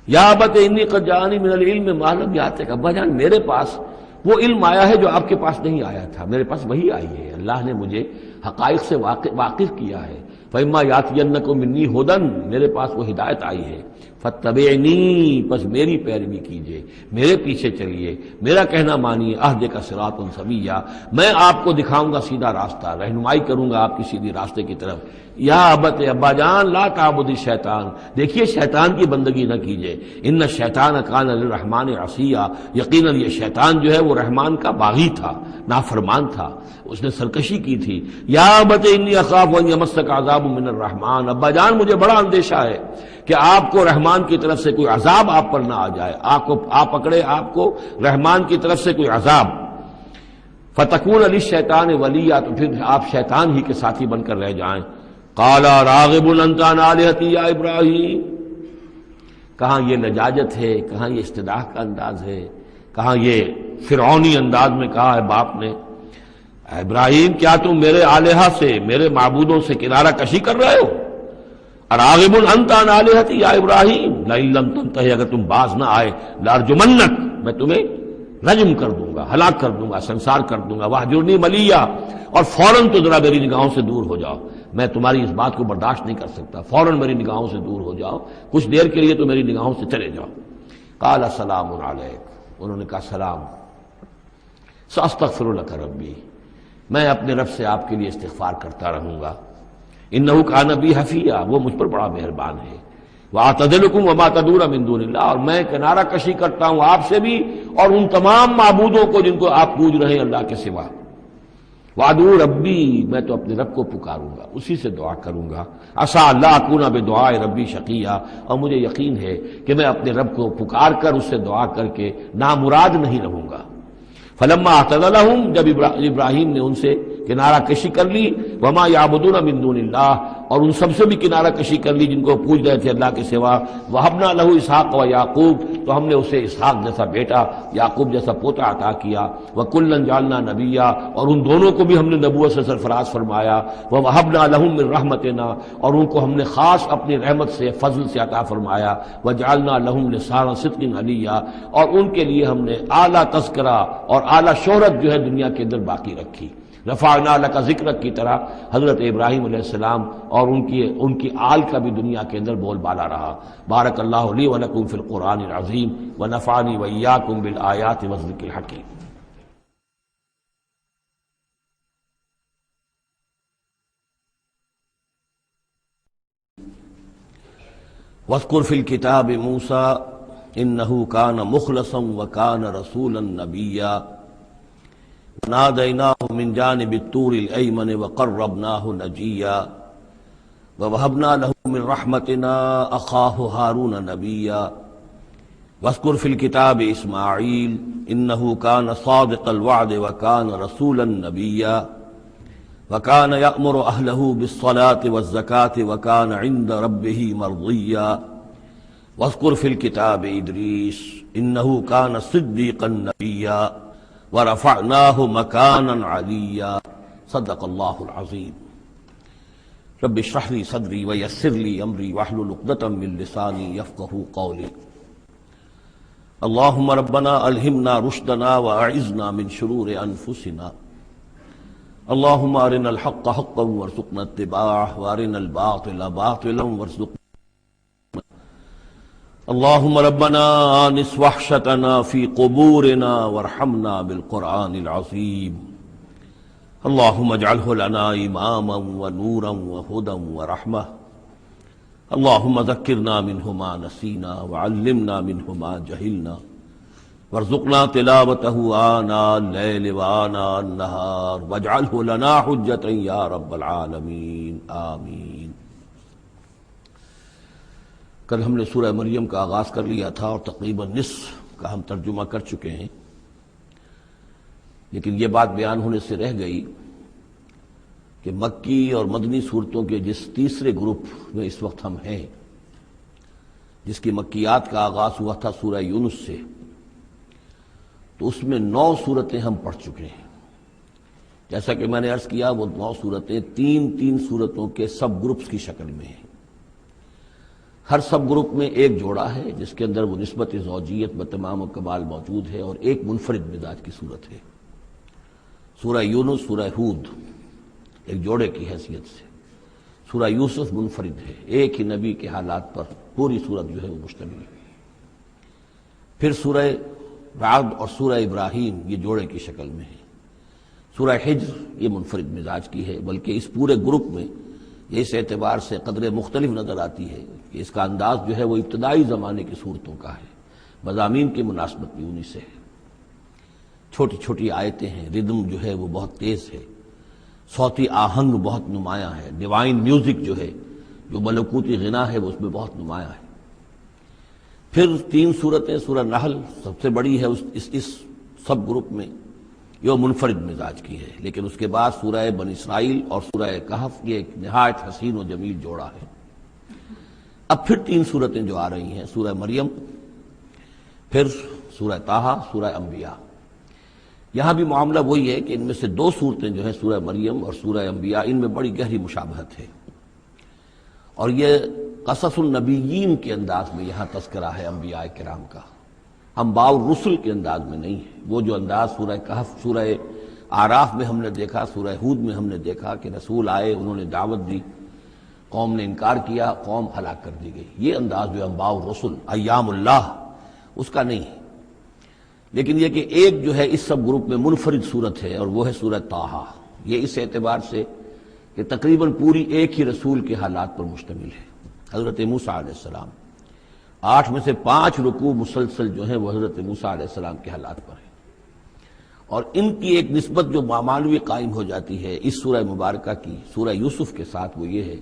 یا ابت انی قد جاءنی من العلم ما لم یاتک، ابا جان میرے پاس وہ علم آیا ہے جو آپ کے پاس نہیں آیا تھا، میرے پاس وہی آئی ہے، اللہ نے مجھے حقائق سے واقف کیا ہے۔ فإما یأتینکم منی ھدی، میرے پاس وہ ہدایت آئی ہے، فاتبعنی، پس میری پیروی کیجیے، میرے پیچھے چلیے، میرا کہنا مانیے، اہدک صراطا سویا، میں آپ کو دکھاؤں گا سیدھا راستہ، رہنمائی کروں گا آپ کی سیدھی راستے کی طرف۔ یا ابت، ابا جان، لا تعبد الشیطان، دیکھیے شیطان کی بندگی نہ کیجیے، ان الشیطان کان للرحمن عصیا، یقیناً یہ شیطان جو ہے وہ رحمان کا باغی تھا، نافرمان تھا، اس نے سرکشی کی تھی۔ یا ابت انی اخاف ان یمسک عذاب من الرحمن، ابا جان مجھے بڑا اندیشہ ہے کہ آپ کو رحمان کی طرف سے کوئی عذاب آپ پر نہ آ جائے، آپ پکڑے آپ کو رحمان کی طرف سے کوئی عذاب۔ فتکون للشیطان ولیا، تو پھر آپ شیطان ہی کے ساتھی بن کر رہ جائیں۔ قال راغب انت عن آلہتی یا ابراہیم، کہاں یہ لجاجت ہے، کہاں یہ استدعاء کا انداز ہے، کہاں یہ فرعونی انداز میں کہا ہے باپ نے، اے ابراہیم کیا تم میرے آلہہ سے، میرے معبودوں سے کنارہ کشی کر رہے ہو؟ اراغب انت عن آلہتی یا ابراہیم لئن لم تنتہی، اگر تم باز نہ آئے، لارجمنک، میں تمہیں رجم کر دوں گا، ہلاک کر دوں گا، سنسار کر دوں گا، واہجرنی ملیا، اور فوراً تو ذرا میری نگاہوں سے دور ہو جاؤ، میں تمہاری اس بات کو برداشت نہیں کر سکتا، فوراً میری نگاہوں سے دور ہو جاؤ، کچھ دیر کے لیے تو میری نگاہوں سے چلے جاؤ۔ قال سلام علیک، انہوں نے کہا سلام، ساستغفر لک ربی، میں اپنے رب سے آپ کے لیے استغفار کرتا رہوں گا، انہ کان بی حفیہ، وہ مجھ پر بڑا مہربان ہے، واعتزلکم وما تدعون من دون اللہ، اور میں کنارہ کشی کرتا ہوں آپ سے بھی اور ان تمام معبودوں کو جن کو آپ پوج رہے ہیں اللہ کے سوا۔ وادعو ربی، میں تو اپنے رب کو پکاروں گا، اسی سے دعا کروں گا، عسیٰ اللہ اکون بدعاء ربی شقیہ، اور مجھے یقین ہے کہ میں اپنے رب کو پکار کر اس سے دعا کر کے نامراد نہیں رہوں گا۔ فلما اعتزلہم، جب ابراہیم نے ان سے کنارہ کشی کر لی، وما یعبدون من دون اللہ، اور ان سب سے بھی کنارہ کشی کر لی جن کو پوج رہے تھے اللہ کے سوا، وہبنا لہ اسحاق و یعقوب، تو ہم نے اسے اسحاق جیسا بیٹا، یعقوب جیسا پوتا عطا کیا، وکلا جعلنا نبیا، اور ان دونوں کو بھی ہم نے نبوت سے سرفراز فرمایا، ووہبنا لہم من رحمتنا، اور ان کو ہم نے خاص اپنی رحمت سے، فضل سے عطا فرمایا، وجعلنا لہم لسان صدق علیا، اور ان کے لیے ہم نے اعلیٰ تذکرہ اور اعلیٰ شہرت جو ہے دنیا کے اندر باقی رکھی۔ رفعنا لک ذکرک کی طرح حضرت ابراہیم علیہ السلام اور ان کی آل کا بھی دنیا کے اندر بول بالا رہا۔ بارک اللہ لی ولکم فی القرآن العظیم ونفعنی وإیاکم بالآیات والذکر الحکیم۔ واذکر فی الکتاب موسیٰ انہ کان مخلصا وکان رسولا نبیا نادیناہ من جانب الطور الایمن وقربناہ نجیا ووہبنا لہ من رحمتنا اخاہ ہارون نبیا واذکر فی الکتاب اسماعیل انہ کان صادق الوعد وکان رسولا نبیا وَكَانَ يَأْمُرُ أَهْلَهُ بِالصَّلَاةِ وَالزَّكَاةِ وَكَانَ عِندَ رَبِّهِ مَرْضِيًّا وَاذْكُرْ فِي الْكِتَابِ إِدْرِيسَ إِنَّهُ كَانَ صِدِّيقًا نَبِيًّا وَرَفَعْنَاهُ مَكَانًا عَلِيًّا صدق اللہ العظیم۔ رب اشرح لي صدری ویسر لي امری واحلل عقدۃ من لسانی یفقهوا قولی۔ اللهم ربنا الہمنا رشدنا واعذنا من شرور انفسنا، اللهم ارنا الحق حقا وارزقنا اتباعه وارنا الباطل باطلا وارزقنا، اللهم ربنا آنس وحشتنا في قبورنا وارحمنا بالقرآن العظيم، اللهم اجعله لنا إماما ونورا وهدى ورحمة، اللهم ذكرنا منه ما نسينا وعلمنا منه ما جهلنا وارزقنا تلاوته آناء الليل وآناء النهار واجعله لنا حجة يا رب العالمين آمين۔ کل ہم نے سورہ مریم کا آغاز کر لیا تھا اور تقریباً نصف کا ہم ترجمہ کر چکے ہیں، لیکن یہ بات بیان ہونے سے رہ گئی کہ مکی اور مدنی صورتوں کے جس تیسرے گروپ میں اس وقت ہم ہیں، جس کی مکیات کا آغاز ہوا تھا سورہ یونس سے، تو اس میں 9 صورتیں ہم پڑھ چکے ہیں۔ جیسا کہ میں نے عرض کیا، وہ 9 صورتیں تین صورتوں کے سب گروپس کی شکل میں ہیں۔ ہر سب گروپ میں ایک جوڑا ہے جس کے اندر وہ نسبت زوجیت بتمام و کمال موجود ہے، اور ایک منفرد مزاج کی صورت ہے۔ سورہ یونس، سورہ ہود ایک جوڑے کی حیثیت سے، سورہ یوسف منفرد ہے، ایک ہی نبی کے حالات پر پوری صورت جو ہے وہ مشتمل ہے۔ پھر سورہ رعد اور سورہ ابراہیم یہ جوڑے کی شکل میں ہے۔ سورہ حجر یہ منفرد مزاج کی ہے، بلکہ اس پورے گروپ میں یہ اس اعتبار سے قدر مختلف نظر آتی ہے کہ اس کا انداز جو ہے وہ ابتدائی زمانے کی صورتوں کا ہے، مضامین کی مناسبت بھی انہی سے ہے۔ چھوٹی چھوٹی آیتیں ہیں، ردم جو ہے وہ بہت تیز ہے، صوتی آہنگ بہت نمایاں ہے، ڈیوائن میوزک جو ہے، جو ملکوتی غنا ہے، وہ اس میں بہت نمایاں ہے۔ پھر 3 صورتیں، سورہ نحل سب سے بڑی ہے اس سب گروپ میں، یہ منفرد مزاج کی ہے، لیکن اس کے بعد سورہ بنی اسرائیل اور سورہ کہف یہ ایک نہایت حسین و جمیل جوڑا ہے۔ اب پھر 3 صورتیں جو آ رہی ہیں، سورہ مریم، پھر سورہ طٰہٰ، سورہ انبیاء۔ یہاں بھی معاملہ وہی ہے کہ ان میں سے 2 صورتیں جو ہیں سورہ مریم اور سورہ انبیاء، ان میں بڑی گہری مشابہت ہے، اور یہ قصص النبیین کے انداز میں یہاں تذکرہ ہے انبیاء کرام کا، انباء الرسل کے انداز میں نہیں ہے۔ وہ جو انداز سورہ کہف، سورہ اعراف میں ہم نے دیکھا، سورہ ہود میں ہم نے دیکھا کہ رسول آئے، انہوں نے دعوت دی، قوم نے انکار کیا، قوم ہلاک کر دی گئی، یہ انداز جو انباء الرسل، ایام اللہ، اس کا نہیں ہے۔ لیکن یہ کہ ایک جو ہے اس سب گروپ میں منفرد صورت ہے، اور وہ ہے سورہ طٰہٰ۔ یہ اس اعتبار سے کہ تقریباً پوری ایک ہی رسول کے حالات پر مشتمل ہے، حضرت موسیٰ علیہ السلام۔ 8 میں سے 5 رکوع مسلسل جو ہیں وہ حضرت موسیٰ علیہ السلام کے حالات پر ہیں، اور ان کی ایک نسبت جو معنوی قائم ہو جاتی ہے اس سورہ مبارکہ کی سورہ یوسف کے ساتھ، وہ یہ ہے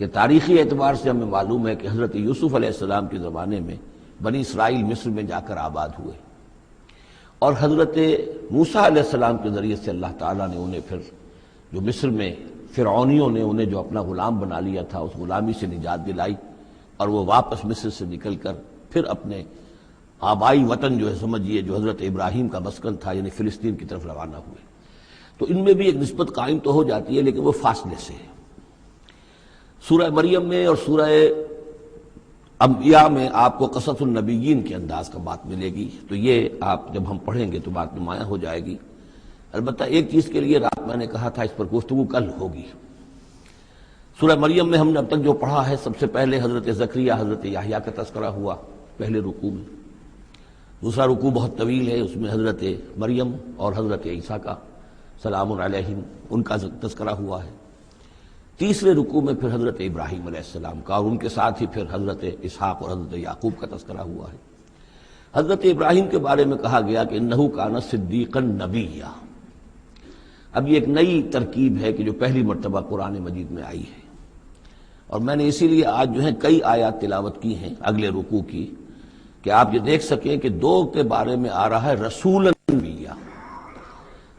کہ تاریخی اعتبار سے ہمیں معلوم ہے کہ حضرت یوسف علیہ السلام کے زمانے میں بنی اسرائیل مصر میں جا کر آباد ہوئے، اور حضرت موسیٰ علیہ السلام کے ذریعے سے اللہ تعالیٰ نے انہیں پھر جو مصر میں فرعونیوں نے انہیں جو اپنا غلام بنا لیا تھا، اس غلامی سے نجات دلائی، اور وہ واپس مصر سے نکل کر پھر اپنے آبائی وطن جو ہے سمجھیے جو حضرت ابراہیم کا مسکن تھا یعنی فلسطین کی طرف روانہ ہوئے۔ تو ان میں بھی ایک نسبت قائم تو ہو جاتی ہے، لیکن وہ فاصلے سے ہے۔ سورہ مریم میں اور سورہ انبیاء میں آپ کو قصص النبیین کے انداز کا بات ملے گی، تو یہ آپ جب ہم پڑھیں گے تو بات نمایاں ہو جائے گی۔ البتہ ایک چیز کے لیے رات میں نے کہا تھا اس پر گفتگو کل ہوگی۔ سورہ مریم میں ہم نے اب تک جو پڑھا ہے، سب سے پہلے حضرت زکریا، حضرت یحییٰ کا تذکرہ ہوا پہلے رکوع میں۔ دوسرا رکوع بہت طویل ہے، اس میں حضرت مریم اور حضرت عیسیٰ کا سلام علیہم ان کا تذکرہ ہوا ہے۔ تیسرے رکوع میں پھر حضرت ابراہیم علیہ السلام کا، اور ان کے ساتھ ہی پھر حضرت اسحاق اور حضرت یعقوب کا تذکرہ ہوا ہے۔ حضرت ابراہیم کے بارے میں کہا گیا کہ انہ کان صدیقا نبیّا۔ اب یہ ایک نئی ترکیب ہے کہ جو پہلی مرتبہ قرآن مجید میں آئی ہے، اور میں نے اسی لیے آج جو ہے کئی آیات تلاوت کی ہیں اگلے رکوع کی، کہ آپ یہ دیکھ سکیں کہ 2 کے بارے میں آ رہا ہے رسول انبیاء،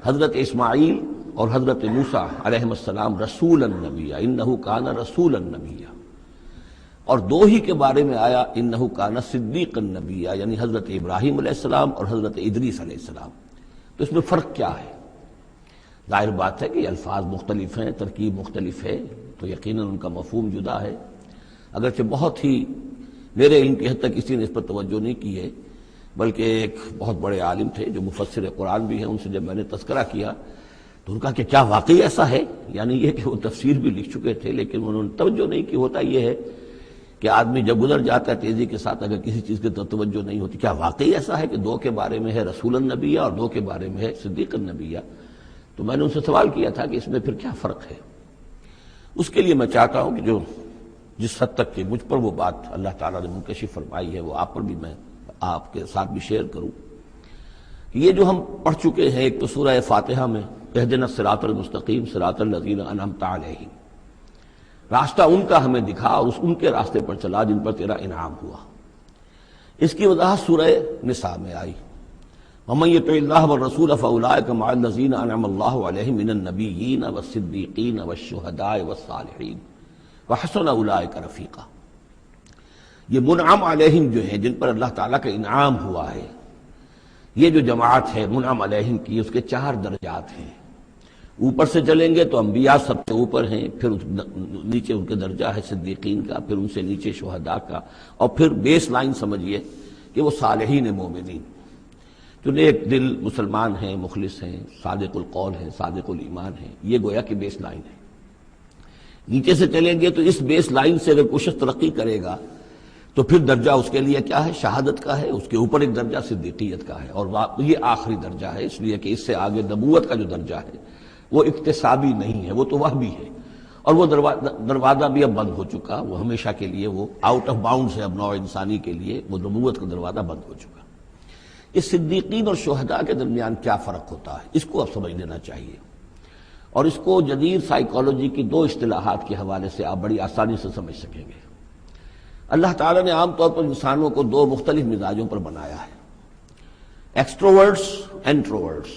حضرت اسماعیل اور حضرت موسیٰ علیہ السلام رسول النبی، انہ کان رسول النبی، اور دو ہی کے بارے میں آیا انہ کان صدیق النبی، یعنی حضرت ابراہیم علیہ السلام اور حضرت ادریس علیہ السلام۔ تو اس میں فرق کیا ہے؟ ظاہر بات ہے کہ یہ الفاظ مختلف ہیں، ترکیب مختلف ہے، تو یقیناً ان کا مفہوم جدا ہے، اگرچہ بہت ہی میرے علم کی حد تک کسی نے اس پر توجہ نہیں کی ہے، بلکہ ایک بہت بڑے عالم تھے جو مفسر قرآن بھی ہیں، ان سے جب میں نے تذکرہ کیا تو ان کا کہ کیا واقعی ایسا ہے؟ یعنی یہ کہ وہ تفسیر بھی لکھ چکے تھے لیکن انہوں نے توجہ نہیں کی۔ ہوتا یہ ہے کہ آدمی جب گزر جاتا ہے تیزی کے ساتھ، اگر کسی چیز کی توجہ نہیں ہوتی، کیا واقعی ایسا ہے کہ دو کے بارے میں ہے رسول النبیہ اور دو کے بارے میں ہے صدیق النبیہ؟ تو میں نے ان سے سوال کیا تھا کہ اس میں پھر کیا فرق ہے؟ اس کے لیے میں چاہتا ہوں کہ جو جس حد تک کہ مجھ پر وہ بات اللہ تعالیٰ نے منکشف فرمائی ہے وہ آپ پر بھی میں آپ کے ساتھ بھی شیئر کروں۔ یہ جو ہم پڑھ چکے ہیں، ایک تو سورہ فاتحہ میں اہدنا الصراط المستقیم صراط الذین انعمت علیہم، راستہ ان کا ہمیں دکھا اور ان کے راستے پر چلا جن پر تیرا انعام ہوا۔ اس کی وضاحت سورہ نساء میں آئی، وَمَن يُطِعِ اللَّهَ وَالرَّسُولَ فَأُولَٰئِكَ مَعَ الَّذِينَ أَنْعَمَ اللَّهُ عَلَيْهِم مِّنَ النَّبِيِّينَ وَالصِّدِّيقِينَ وَالشُّهَدَاءِ وَالصَّالِحِينَ وَحَسُنَ أُولَٰئِكَ رَفِیقًا۔ یہ منعم علیہم جو ہیں، جن پر اللہ تعالیٰ کا انعام ہوا ہے، یہ جو جماعت ہے منعم علیہم کی، اس کے 4 درجات ہیں۔ اوپر سے چلیں گے تو انبیاء سب سے اوپر ہیں، پھر نیچے ان کے درجہ ہے صدیقین کا، پھر ان سے نیچے شہداء کا، اور پھر بیس لائن سمجھیے کہ وہ صالحین مومنین جو نیک دل مسلمان ہیں، مخلص ہیں، صادق القول ہیں، صادق الایمان ہیں، یہ گویا کہ بیس لائن ہے۔ نیچے سے چلیں گے تو اس بیس لائن سے اگر کوشش ترقی کرے گا تو پھر درجہ اس کے لیے کیا ہے؟ شہادت کا ہے، اس کے اوپر ایک درجہ صدیقیت کا ہے، اور یہ آخری درجہ ہے، اس لیے کہ اس سے آگے نبوت کا جو درجہ ہے وہ اکتسابی نہیں ہے، وہ تو وہبی ہے، اور وہ دروازہ بھی اب بند ہو چکا، وہ ہمیشہ کے لیے وہ آؤٹ آف باؤنڈز ہے اب نوع انسانی کے لیے، وہ نبوت کا دروازہ بند ہو چکا۔ اس صدیقین اور شہداء کے درمیان کیا فرق ہوتا ہے، اس کو اب سمجھ لینا چاہیے، اور اس کو جدید سائیکالوجی کی 2 اصطلاحات کے حوالے سے آپ بڑی آسانی سے سمجھ سکیں گے۔ اللہ تعالیٰ نے عام طور پر انسانوں کو 2 مختلف مزاجوں پر بنایا ہے، ایکسٹروورٹس، انٹروورٹس۔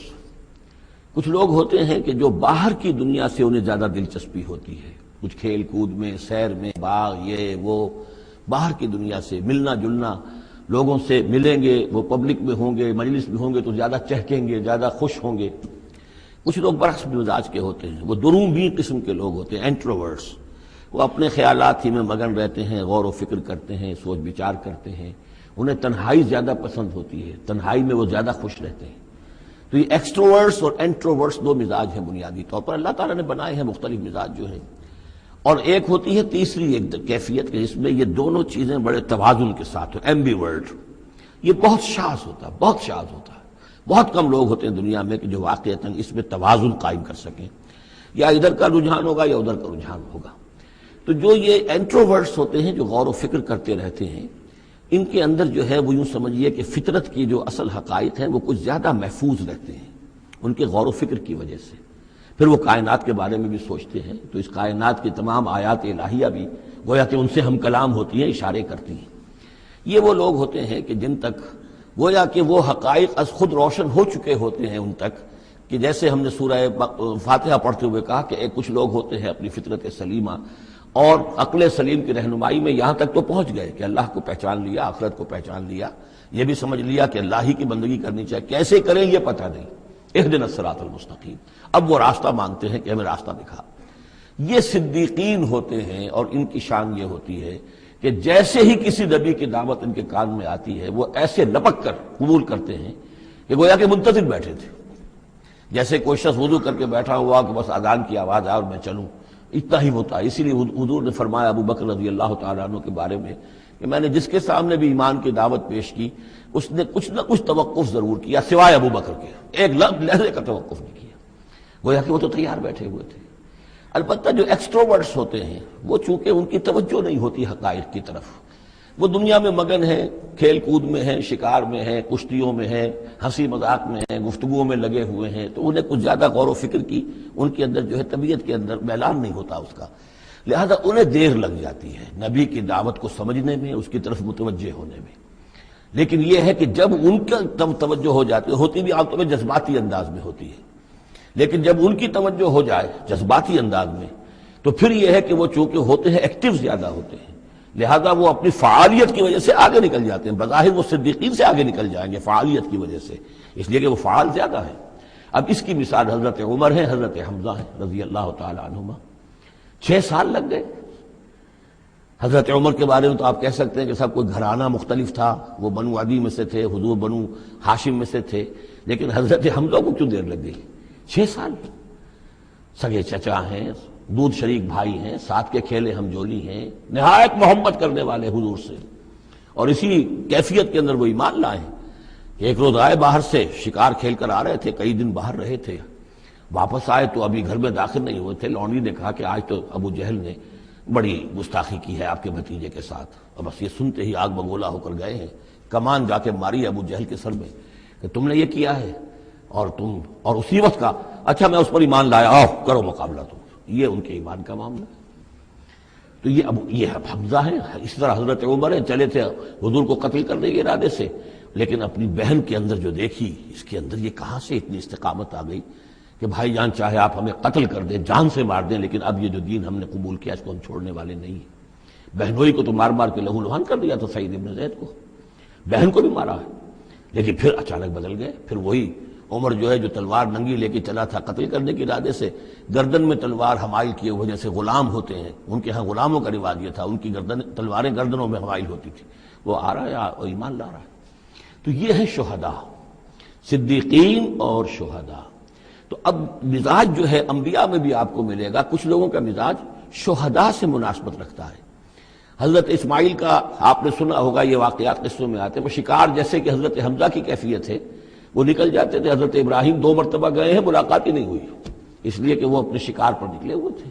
کچھ لوگ ہوتے ہیں کہ جو باہر کی دنیا سے انہیں زیادہ دلچسپی ہوتی ہے، کچھ کھیل کود میں، سیر میں، باغ، یہ وہ، باہر کی دنیا سے ملنا جلنا، لوگوں سے ملیں گے، وہ پبلک میں ہوں گے، مجلس میں ہوں گے تو زیادہ چہکیں گے، زیادہ خوش ہوں گے۔ کچھ لوگ برعکس مزاج کے ہوتے ہیں، وہ درومبی قسم کے لوگ ہوتے ہیں، انٹروورٹس۔ وہ اپنے خیالات ہی میں مگن رہتے ہیں، غور و فکر کرتے ہیں، سوچ بچار کرتے ہیں، انہیں تنہائی زیادہ پسند ہوتی ہے، تنہائی میں وہ زیادہ خوش رہتے ہیں۔ تو یہ ایکسٹروورٹس اور انٹروورٹس 2 مزاج ہیں بنیادی طور پر، اللہ تعالیٰ نے بنائے ہیں مختلف مزاج جو ہیں۔ اور ایک ہوتی ہے تیسری ایک کیفیت کہ جس میں یہ دونوں چیزیں بڑے توازن کے ساتھ ہو، ایمبیورٹ۔ یہ بہت شاذ ہوتا ہے، بہت شاذ ہوتا ہے، بہت کم لوگ ہوتے ہیں دنیا میں کہ جو واقعتاً اس میں توازن قائم کر سکیں، یا ادھر کا رجحان ہوگا یا ادھر کا رجحان ہوگا۔ تو جو یہ انٹروورٹس ہوتے ہیں، جو غور و فکر کرتے رہتے ہیں، ان کے اندر جو ہے وہ یوں سمجھیے کہ فطرت کی جو اصل حقائق ہیں وہ کچھ زیادہ محفوظ رہتے ہیں ان کے غور و فکر کی وجہ سے۔ پھر وہ کائنات کے بارے میں بھی سوچتے ہیں، تو اس کائنات کی تمام آیات الہیہ بھی گویا کہ ان سے ہم کلام ہوتی ہیں، اشارے کرتی ہیں۔ یہ وہ لوگ ہوتے ہیں کہ جن تک گویا کہ وہ حقائق از خود روشن ہو چکے ہوتے ہیں ان تک، کہ جیسے ہم نے سورہ فاتحہ پڑھتے ہوئے کہا کہ کچھ لوگ ہوتے ہیں اپنی فطرت سلیمہ اور عقل سلیم کی رہنمائی میں یہاں تک تو پہنچ گئے کہ اللہ کو پہچان لیا، آخرت کو پہچان لیا، یہ بھی سمجھ لیا کہ اللہ ہی کی بندگی کرنی چاہیے، کیسے کریں یہ پتہ نہیں، اہدنا الصراط المستقیم، اب وہ راستہ مانگتے ہیں کہ ہمیں راستہ دکھا۔ یہ صدیقین ہوتے ہیں، اور ان کی شان یہ ہوتی ہے کہ جیسے ہی کسی نبی کی دعوت ان کے کان میں آتی ہے وہ ایسے لپک کر قبول کرتے ہیں کہ گویا کہ منتظر بیٹھے تھے، جیسے کوئی شخص وضو کر کے بیٹھا ہوا کہ بس اذان کی آواز آئے اور میں چلوں، اتنا ہی ہوتا ہے۔ اسی لیے حضور نے فرمایا ابو بکر رضی اللہ تعالیٰ عنہ کے بارے میں کہ میں نے جس کے سامنے بھی ایمان کی دعوت پیش کی اس نے کچھ نہ کچھ توقف ضرور کیا سوائے ابو بکر کے، ایک لحظے کا توقف نہیں کیا، گویا کہ وہ تو تیار بیٹھے ہوئے تھے۔ البتہ جو ایکسٹروورٹس ہوتے ہیں وہ چونکہ ان کی توجہ نہیں ہوتی حقائق کی طرف، وہ دنیا میں مگن ہیں، کھیل کود میں ہیں، شکار میں ہیں، کشتیوں میں ہیں، ہنسی مذاق میں ہیں، گفتگوؤں میں لگے ہوئے ہیں، تو انہیں کچھ زیادہ غور و فکر کی ان کے اندر جو ہے طبیعت کے اندر میلان نہیں ہوتا اس کا، لہذا انہیں دیر لگ جاتی ہے نبی کی دعوت کو سمجھنے میں، اس کی طرف متوجہ ہونے میں۔ لیکن یہ ہے کہ جب ان کا توجہ ہو جاتی ہوتی بھی عام طور پہ جذباتی انداز میں ہوتی ہے، لیکن جب ان کی توجہ ہو جائے جذباتی انداز میں تو پھر یہ ہے کہ وہ چونکہ ہوتے ہیں ایکٹیو زیادہ ہوتے ہیں، لہذا وہ اپنی فعالیت کی وجہ سے آگے نکل جاتے ہیں، بظاہر وہ صدیقین سے آگے نکل جائیں گے فعالیت کی وجہ سے، اس لیے کہ وہ فعال زیادہ ہیں۔ اب اس کی مثال حضرت عمر ہے، حضرت حمزہ ہے رضی اللہ تعالی عنہما۔ 6 سال لگ گئے۔ حضرت عمر کے بارے میں تو آپ کہہ سکتے ہیں کہ سب کوئی گھرانہ مختلف تھا، وہ بنو عدی میں سے تھے، حضور بنو ہاشم میں سے تھے، لیکن حضرت حمزہ کو کیوں دیر لگ گئی؟ 6 سال۔ سگے چچا ہیں، دودھ شریک بھائی ہیں، ساتھ کے کھیلے ہم جولی ہیں، نہایت محبت کرنے والے حضور سے، اور اسی کیفیت کے اندر وہ ایمان لائے ہیں۔ ایک روز آئے باہر سے، شکار کھیل کر آ رہے تھے، کئی دن باہر رہے تھے، واپس آئے تو ابھی گھر میں داخل نہیں ہوئے تھے، لونڈی نے کہا کہ آج تو ابو جہل نے بڑی گستاخی کی ہے آپ کے بھتیجے کے ساتھ، اور بس یہ سنتے ہی آگ بگولا ہو کر گئے ہیں، کمان جا کے ماری ابو جہل کے سر میں کہ تم نے یہ کیا ہے، اور اسی وقت کہا اچھا میں اس پر ایمان لایا، آؤ کرو مقابلہ تم۔ یہ ان کے ایمان کا معاملہ ہے۔ تو یہ حمزہ ہے، اس طرح حضرت عمر ہے، چلے تھے حضور کو قتل کرنے کے ارادے سے، لیکن اپنی بہن کے اندر جو دیکھی، اس کے اندر یہ کہاں سے اتنی استقامت آ گئی کہ بھائی جان چاہے آپ ہمیں قتل کر دیں، جان سے مار دیں، لیکن اب یہ جو دین ہم نے قبول کیا اس کو ہم چھوڑنے والے نہیں ہیں۔ بہنوئی کو تو مار مار کے لہو لہان کر دیا تھا سعید ابن زید کو، بہن کو بھی مارا ہے، لیکن پھر اچانک بدل گئے۔ پھر وہی عمر جو ہے جو تلوار ننگی لے کے چلا تھا قتل کرنے کے ارادے سے، گردن میں تلوار حمائل کیے ہوئے، جیسے غلام ہوتے ہیں، ان کے ہاں غلاموں کا رواج یہ تھا، ان کی تلواریں گردنوں میں حمائل ہوتی تھی، وہ آ رہا ہے اور ایمان لا رہا ہے۔ تو یہ ہے شہداء، صدیقین اور شہداء۔ تو اب مزاج جو ہے انبیاء میں بھی آپ کو ملے گا، کچھ لوگوں کا مزاج شہداء سے مناسبت رکھتا ہے۔ حضرت اسماعیل کا آپ نے سنا ہوگا، یہ واقعات قصوں میں آتے ہیں، وہ شکار جیسے کہ حضرت حمزہ کی کیفیت ہے، وہ نکل جاتے تھے۔ حضرت ابراہیم 2 مرتبہ گئے ہیں، ملاقات ہی نہیں ہوئی، اس لیے کہ وہ اپنے شکار پر نکلے ہوئے تھے۔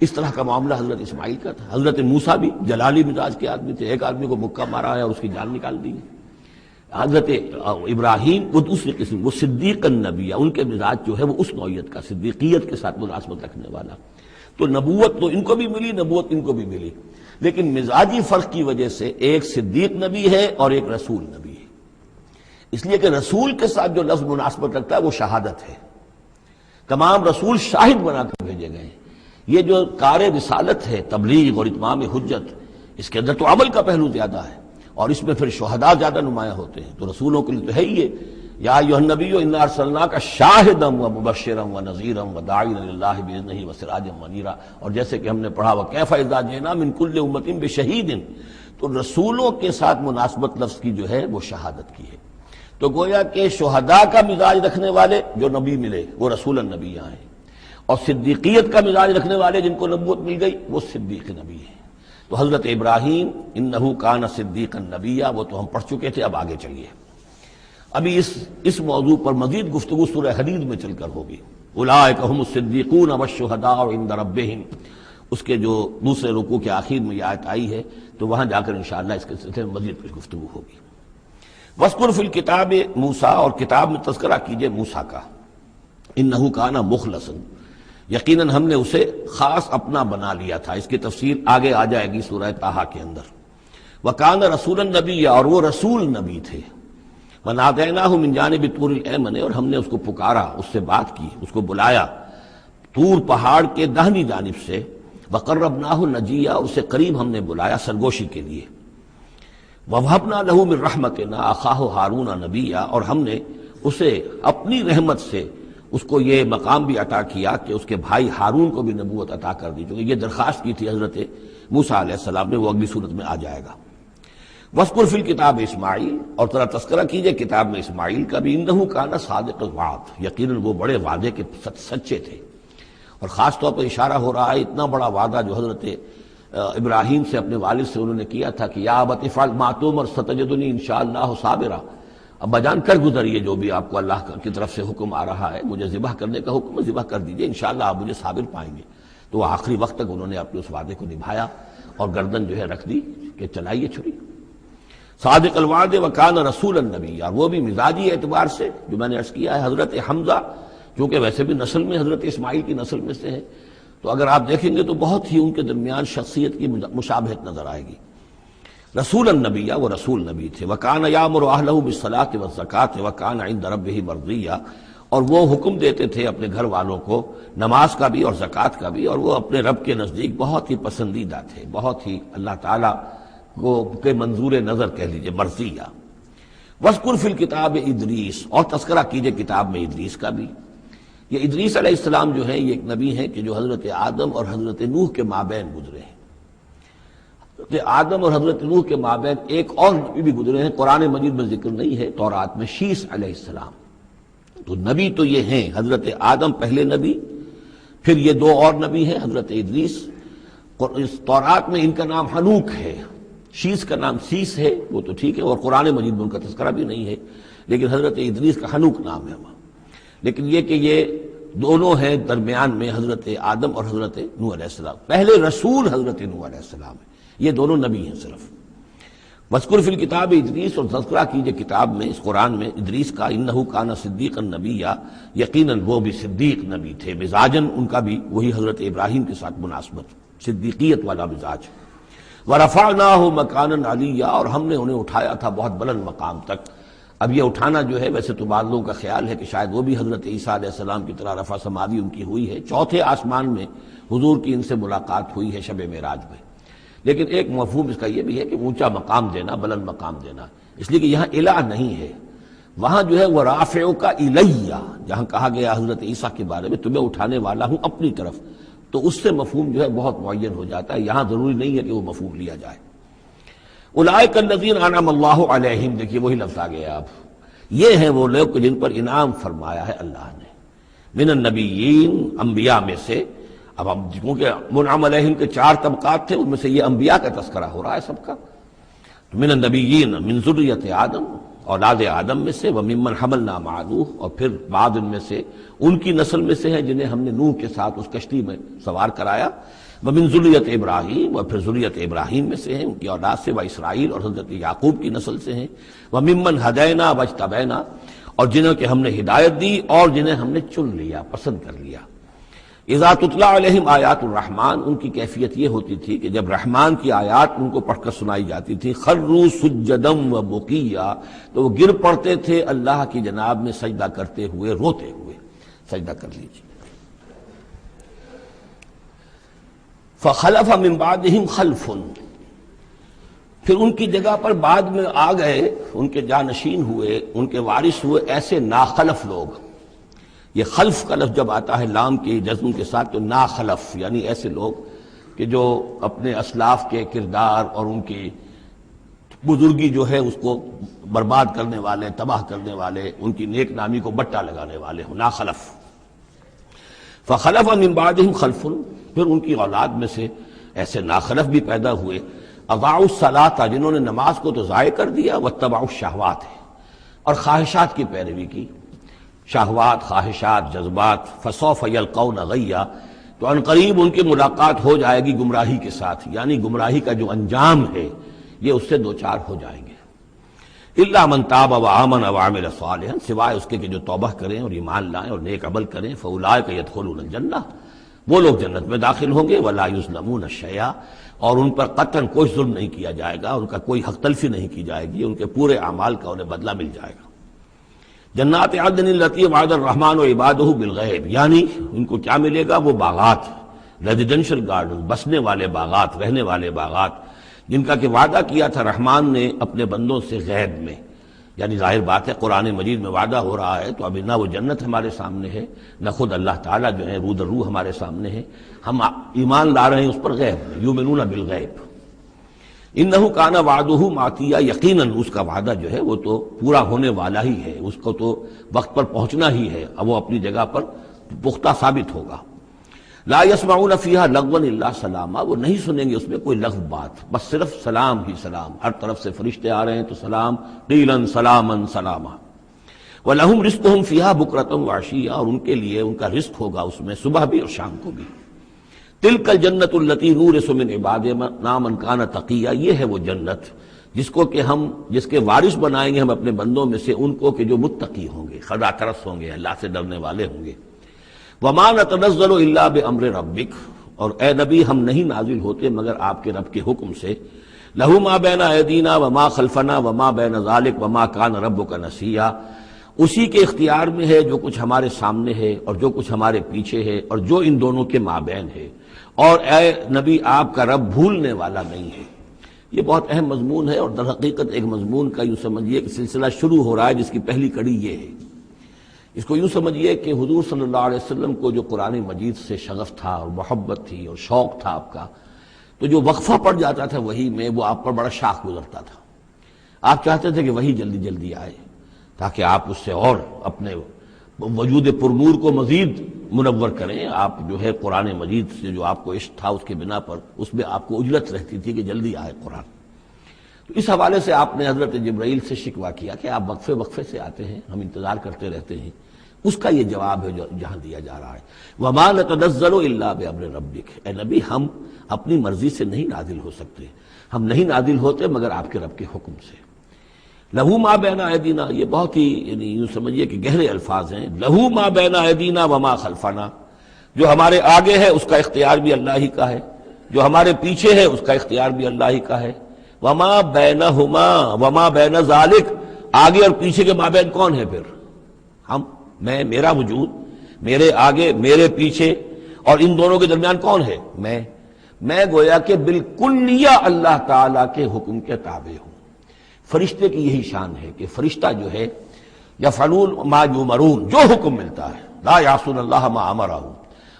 اس طرح کا معاملہ حضرت اسماعیل کا تھا۔ حضرت موسیٰ بھی جلالی مزاج کے آدمی تھے، ایک آدمی کو مکہ مارا ہے اور اس کی جان نکال دی ہے۔ حضرت ابراہیم وہ دوسری قسم، وہ صدیق النبی، ان کے مزاج جو ہے وہ اس نوعیت کا، صدیقیت کے ساتھ مناسبت رکھنے والا۔ تو نبوت تو ان کو بھی ملی، نبوت ان کو بھی ملی، لیکن مزاجی فرق کی وجہ سے ایک صدیق نبی ہے اور ایک رسول نبی ہے، اس لیے کہ رسول کے ساتھ جو لفظ مناسبت رکھتا ہے وہ شہادت ہے۔ تمام رسول شاہد بنا کر بھیجے گئے ہیں۔ یہ جو کار رسالت ہے، تبلیغ اور اتمام حجت، اس کے اندر تو عمل کا پہلو زیادہ ہے، اور اس میں پھر شہداء زیادہ نمایاں ہوتے ہیں۔ تو رسولوں کے لیے تو ہے ہی یہ، یا ایھا النبی انا ارسلناک شاہدا ومبشرا ونذیرا وداعیا الی اللہ باذنہ وسراجا منیرا، اور جیسے کہ ہم نے پڑھا وکیف اذا جئنا من کل امۃ بشہید، تو رسولوں کے ساتھ مناسبت لفظ کی جو ہے وہ شہادت کی ہے۔ تو گویا کہ شہداء کا مزاج رکھنے والے جو نبی ملے وہ رسول النبی ہیں، اور صدیقیت کا مزاج رکھنے والے جن کو نبوت مل گئی وہ صدیق نبی ہیں۔ تو حضرت ابراہیم انہ کان صدیقا نبیا، وہ تو ہم پڑھ چکے تھے، اب آگے چلیے۔ ابھی اس موضوع پر مزید گفتگو سورہ حدید میں چل کر ہوگی۔ اولئک ھم الصدیقون والشہداء عند ربہم، اس کے جو دوسرے رکوع کے آخر میں یہ آیت آئی ہے، تو وہاں جا کر انشاءاللہ اس کے سلسلے میں مزید کچھ گفتگو ہوگی۔ وَاذْكُرْ فِي الْكِتَابِ موسیٰ، اور کتاب میں تذکرہ کیجئے موسیٰ کا، انہ کان مخلصا، یقیناً ہم نے اسے خاص اپنا بنا لیا تھا۔ اس کی تفسیر آگے آ جائے گی سورہ طٰہٰ کے اندر۔ وَكَانَ رَسُولًا نَبِيًّا، اور وہ رسول نبی تھے۔ وَنَادَيْنَاهُ مِن جَانِبِ الطُّورِ الْأَيْمَنِ، اور ہم نے اس کو پکارا، اس سے بات کی، اس کو بلایا طور پہاڑ کے داہنی جانب سے۔ وَقَرَّبْنَاهُ نَجِيًّا، اسے قریب ہم نے بلایا سرگوشی کے لیے۔ وَوَهَبْنَا لَهُ مِن رَحْمَتِنَا أَخَاهُ هَارُونَ نَبِيًّا، اور ہم نے اسے اپنی رحمت سے اس کو یہ مقام بھی عطا کیا کہ اس کے بھائی ہارون کو بھی نبوت عطا کر دی، چونکہ یہ درخواست کی تھی حضرت موسیٰ علیہ السلام نے، وہ اگلی صورت میں آ جائے گا۔ وَاذْكُرْ فِي الْكِتَابِ اسماعیل، اور ذرا تذکرہ کیجئے کتاب میں اسماعیل کا بھی، انہ کان صادق الوعد، یقیناً وہ بڑے وعدے کے سچے تھے۔ اور خاص طور پر اشارہ ہو رہا ہے اتنا بڑا وعدہ جو حضرت ابراہیم سے اپنے والد سے انہوں نے کیا تھا کہ یا ابت افعل ما تؤمر ستجدنی انشاءاللہ صابرا، ابا جان کر گزریے جو بھی آپ کو اللہ کی طرف سے حکم آ رہا ہے، مجھے ذبح کرنے کا حکم ہے، ذبح کر دیجئے، انشاءاللہ آپ مجھے صابر پائیں گے۔ تو وہ آخری وقت تک انہوں نے اپنے اس وعدے کو نبھایا اور گردن جو ہے رکھ دی کہ چلائیے چھری۔ صادق الوعد وکان رسول النبی، اور وہ بھی مزاجی اعتبار سے جو میں نے عرض کیا ہے، حضرت حمزہ چونکہ ویسے بھی نسل میں حضرت اسماعیل کی نسل میں سے ہیں، تو اگر آپ دیکھیں گے تو بہت ہی ان کے درمیان شخصیت کی مشابہت نظر آئے گی۔ رسول النبی، وہ رسول نبی تھے۔ وکان یامر اہلہ بالصلاۃ والزکاۃ وکان عند ربہ مرضیہ، اور وہ حکم دیتے تھے اپنے گھر والوں کو نماز کا بھی اور زکوٰۃ کا بھی، اور وہ اپنے رب کے نزدیک بہت ہی پسندیدہ تھے، بہت ہی اللہ تعالیٰ کو کے منظور نظر کہہ لیجیے، مرضیہ۔ وَاذْكُرْ فِي الْكِتَابِ ادریس، اور تذکرہ کیجیے کتاب میں ادریس کا بھی۔ یہ ادریس علیہ السلام جو ہے یہ ایک نبی ہے کہ جو حضرت آدم اور حضرت نوح کے مابین گزرے ہیں۔ حضرت آدم اور حضرت نوح کے مابین ایک اور نبی بھی گزرے ہیں، قرآن مجید میں ذکر نہیں ہے، تورات میں، شیس علیہ السلام۔ تو نبی تو یہ ہیں، حضرت آدم پہلے نبی، پھر یہ دو اور نبی ہیں، حضرت ادریس۔ اس تورات میں ان کا نام حنوک ہے، شیس کا نام سیس ہے، وہ تو ٹھیک ہے، اور قرآن مجید میں ان کا تذکرہ بھی نہیں ہے، لیکن حضرت ادریس کا حنوک نام ہے وہاں۔ لیکن یہ کہ یہ دونوں ہیں درمیان میں حضرت آدم اور حضرت نوح علیہ السلام، پہلے رسول حضرت نوح علیہ السلام ہے، یہ دونوں نبی ہیں صرف۔ وَاذْكُرْ فِي الْكِتَابِ ادریس، اور تذکرہ کیجیے کتاب میں، اس قرآن میں، ادریس کا، اِنَّهُ كَانَ صِدِّيقًا نَبِيًّا، یقیناً وہ بھی صدیق نبی تھے، مزاجاً ان کا بھی وہی حضرت ابراہیم کے ساتھ مناسبت، صدیقیت والا مزاج۔ وَرَفَعْنَاهُ مَكَانًا عَلِيًّا، اور ہم نے انہیں اٹھایا تھا بہت بلند مقام تک۔ اب یہ اٹھانا جو ہے، ویسے تو بعض لوگوں کا خیال ہے کہ شاید وہ بھی حضرت عیسیٰ علیہ السلام کی طرح رفع سماوی ان کی ہوئی ہے، چوتھے آسمان میں حضور کی ان سے ملاقات ہوئی ہے شب معراج میں، لیکن ایک مفہوم اس کا یہ بھی ہے کہ اونچا مقام دینا، بلند مقام دینا، اس لیے کہ یہاں الہ نہیں ہے، وہاں جو ہے وہ رافعک الیہ، جہاں کہا گیا حضرت عیسیٰ کے بارے میں تمہیں اٹھانے والا ہوں اپنی طرف، تو اس سے مفہوم جو ہے بہت معین ہو جاتا ہے، یہاں ضروری نہیں ہے کہ وہ مفہوم لیا جائے۔ اولئک الذین انعم اللہ علیہم، دیکھیے وہی لفظ آ گیا اب، یہ ہیں وہ لوگ جن پر انعام فرمایا ہے اللہ نے، من النبیین، انبیاء میں سے۔ اب ہم کیونکہ منعم علیہم کے 4 طبقات تھے، ان میں سے یہ انبیاء کا تذکرہ ہو رہا ہے سب کا۔ من النبیین من ذریۃ آدم، اولاد آدم میں سے، وممن حملنا مع نوح، اور پھر بعد ان میں سے ان کی نسل میں سے ہیں جنہیں ہم نے نوح کے ساتھ اس کشتی میں سوار کرایا، ومن ذریۃ ابراہیم، اور پھر ذریت ابراہیم میں سے ہیں، ان کی اولاد سے، و اسرائیل، اور حضرت یعقوب کی نسل سے ہیں، وممن ہدینا واجتبینا، اور جنہیں کہ ہم نے ہدایت دی اور جنہیں ہم نے چن لیا، پسند کر لیا۔ اذا تتلی علیہم آیات الرحمن، ان کی کیفیت یہ ہوتی تھی کہ جب رحمان کی آیات ان کو پڑھ کر سنائی جاتی تھی، خروا سجدا و بکیا، تو وہ گر پڑتے تھے اللہ کی جناب میں سجدہ کرتے ہوئے، روتے ہوئے۔ سجدہ کر لیجیے۔ فخلف من بعدہم خلف، پھر ان کی جگہ پر بعد میں آ گئے، ان کے جانشین ہوئے، ان کے وارث ہوئے ایسے ناخلف لوگ۔ یہ خلف کا لفظ جب آتا ہے لام کے جزم کے ساتھ تو ناخلف، یعنی ایسے لوگ کہ جو اپنے اسلاف کے کردار اور ان کی بزرگی جو ہے اس کو برباد کرنے والے، تباہ کرنے والے، ان کی نیک نامی کو بٹا لگانے والے ہوں، ناخلف۔ فخلف من بعدہم خلف، پھر ان کی اولاد میں سے ایسے ناخلف بھی پیدا ہوئے، اضاعوا الصلاۃ، جنہوں نے نماز کو تو ضائع کر دیا، واتبعوا الشہوات، اور خواہشات کی پیروی کی، شہوات، خواہشات، جذبات، فسوف یلقون غیا، تو ان قریب ان کی ملاقات ہو جائے گی گمراہی کے ساتھ، یعنی گمراہی کا جو انجام ہے یہ اس سے دوچار ہو جائیں گے۔ الا من تاب وآمن وعمل صالحا، سوائے اس کے کہ جو توبہ کریں اور ایمان لائیں اور نیک عمل کریں، فاولئک يدخلون الجنہ، وہ لوگ جنت میں داخل ہوں گے، ولا یظلمون شیئا، اور ان پر قطعاً کوئی ظلم نہیں کیا جائے گا، ان کا کوئی حق تلفی نہیں کی جائے گی، ان کے پورے اعمال کا انہیں بدلہ مل جائے گا۔ جنات عدن التی وعد الرحمن وعبادہ بالغیب، یعنی ان کو کیا ملے گا؟ وہ باغات، ریزیڈینشل گارڈن، بسنے والے باغات، رہنے والے باغات، جن کا کہ وعدہ کیا تھا رحمان نے اپنے بندوں سے غیب میں، یعنی ظاہر بات ہے قرآن مجید میں وعدہ ہو رہا ہے تو ابھی نہ وہ جنت ہمارے سامنے ہے، نہ خود اللہ تعالیٰ جو ہے رو در رو ہمارے سامنے ہے، ہم ایمان لا رہے ہیں اس پر غیب میں، یؤمنون بالغیب۔ انہ کان وعدہ ماتیا، یقیناً اس کا وعدہ جو ہے وہ تو پورا ہونے والا ہی ہے، اس کو تو وقت پر پہنچنا ہی ہے، اب وہ اپنی جگہ پر پختہ ثابت ہوگا۔ لا یسمعون فیہا لغوا الا سلاما، وہ نہیں سنیں گے اس میں کوئی لغو بات، بس صرف سلام ہی سلام، ہر طرف سے فرشتے آ رہے ہیں تو سلام، قیلا سلاما سلاما۔ ولہم رزقہم فیہا بکرۃ وعشیا، اور ان کے لیے ان کا رزق ہوگا اس میں صبح بھی اور شام کو بھی۔ تلک الجنت التی نورث من عبادنا من کان تقیا، یہ ہے وہ جنت جس کو کہ ہم، جس کے وارث بنائیں گے ہم اپنے بندوں میں سے ان کو کہ جو متقی ہوں گے، خدا ترس ہوں گے، اللہ سے ڈرنے والے ہوں گے۔ وما نتنزل الا بامر ربک، اور اے نبی ہم نہیں نازل ہوتے مگر آپ کے رب کے حکم سے۔ لہ ما بین ایدینا وما خلفنا وما بین ذلک وما کان ربک نسیا، اسی کے اختیار میں ہے جو کچھ ہمارے سامنے ہے اور جو کچھ ہمارے پیچھے ہے اور جو ان دونوں کے مابین ہے، اور اے نبی آپ کا رب بھولنے والا نہیں ہے۔ یہ بہت اہم مضمون ہے، اور در حقیقت ایک مضمون کا یوں سمجھیے کہ سلسلہ شروع ہو رہا ہے جس کی پہلی کڑی یہ ہے۔ اس کو یوں سمجھیے کہ حضور صلی اللہ علیہ وسلم کو جو قرآن مجید سے شغف تھا اور محبت تھی اور شوق تھا آپ کا، تو جو وقفہ پڑ جاتا تھا وہی میں، وہ آپ پر بڑا شاخ گزرتا تھا۔ آپ چاہتے تھے کہ وہی جلدی جلدی آئے تاکہ آپ اس سے اور اپنے وجود پرنور کو مزید منور کریں۔ آپ جو ہے قرآن مجید سے جو آپ کو عشق تھا اس کے بنا پر اس میں آپ کو اجلت رہتی تھی کہ جلدی آئے قرآن۔ تو اس حوالے سے آپ نے حضرت جبرائیل سے شکوہ کیا کہ آپ وقفے وقفے سے آتے ہیں، ہم انتظار کرتے رہتے ہیں۔ اس کا یہ جواب ہے جو جہاں دیا جا رہا ہے، وَمَا نَتَنَزَّلُ إِلَّا بِأَمْرِ رَبِّكَ، اے نبی ہم اپنی مرضی سے نہیں نازل ہو سکتے، ہم نہیں نازل ہوتے مگر آپ کے رب کے حکم سے۔ لہو ما بین ایدینا، یہ بہت ہی یعنی یوں سمجھیے کہ گہرے الفاظ ہیں۔ لہو ما بین ایدینا وما خلفنا، جو ہمارے آگے ہے اس کا اختیار بھی اللہ ہی کا ہے، جو ہمارے پیچھے ہے اس کا اختیار بھی اللہ ہی کا ہے۔ وما بینہما وما بین ذالک، آگے اور پیچھے کے مابین کون ہے پھر؟ ہم، میں، میرا وجود، میرے آگے میرے پیچھے، اور ان دونوں کے درمیان کون ہے؟ میں گویا کہ بالکلیہ اللہ تعالیٰ کے حکم کے تابع ہوں۔ فرشتے کی یہی شان ہے کہ فرشتہ جو ہے یفعلون ما یؤمرون، جو حکم ملتا ہے، لا یعصون اللہ ما امرہم،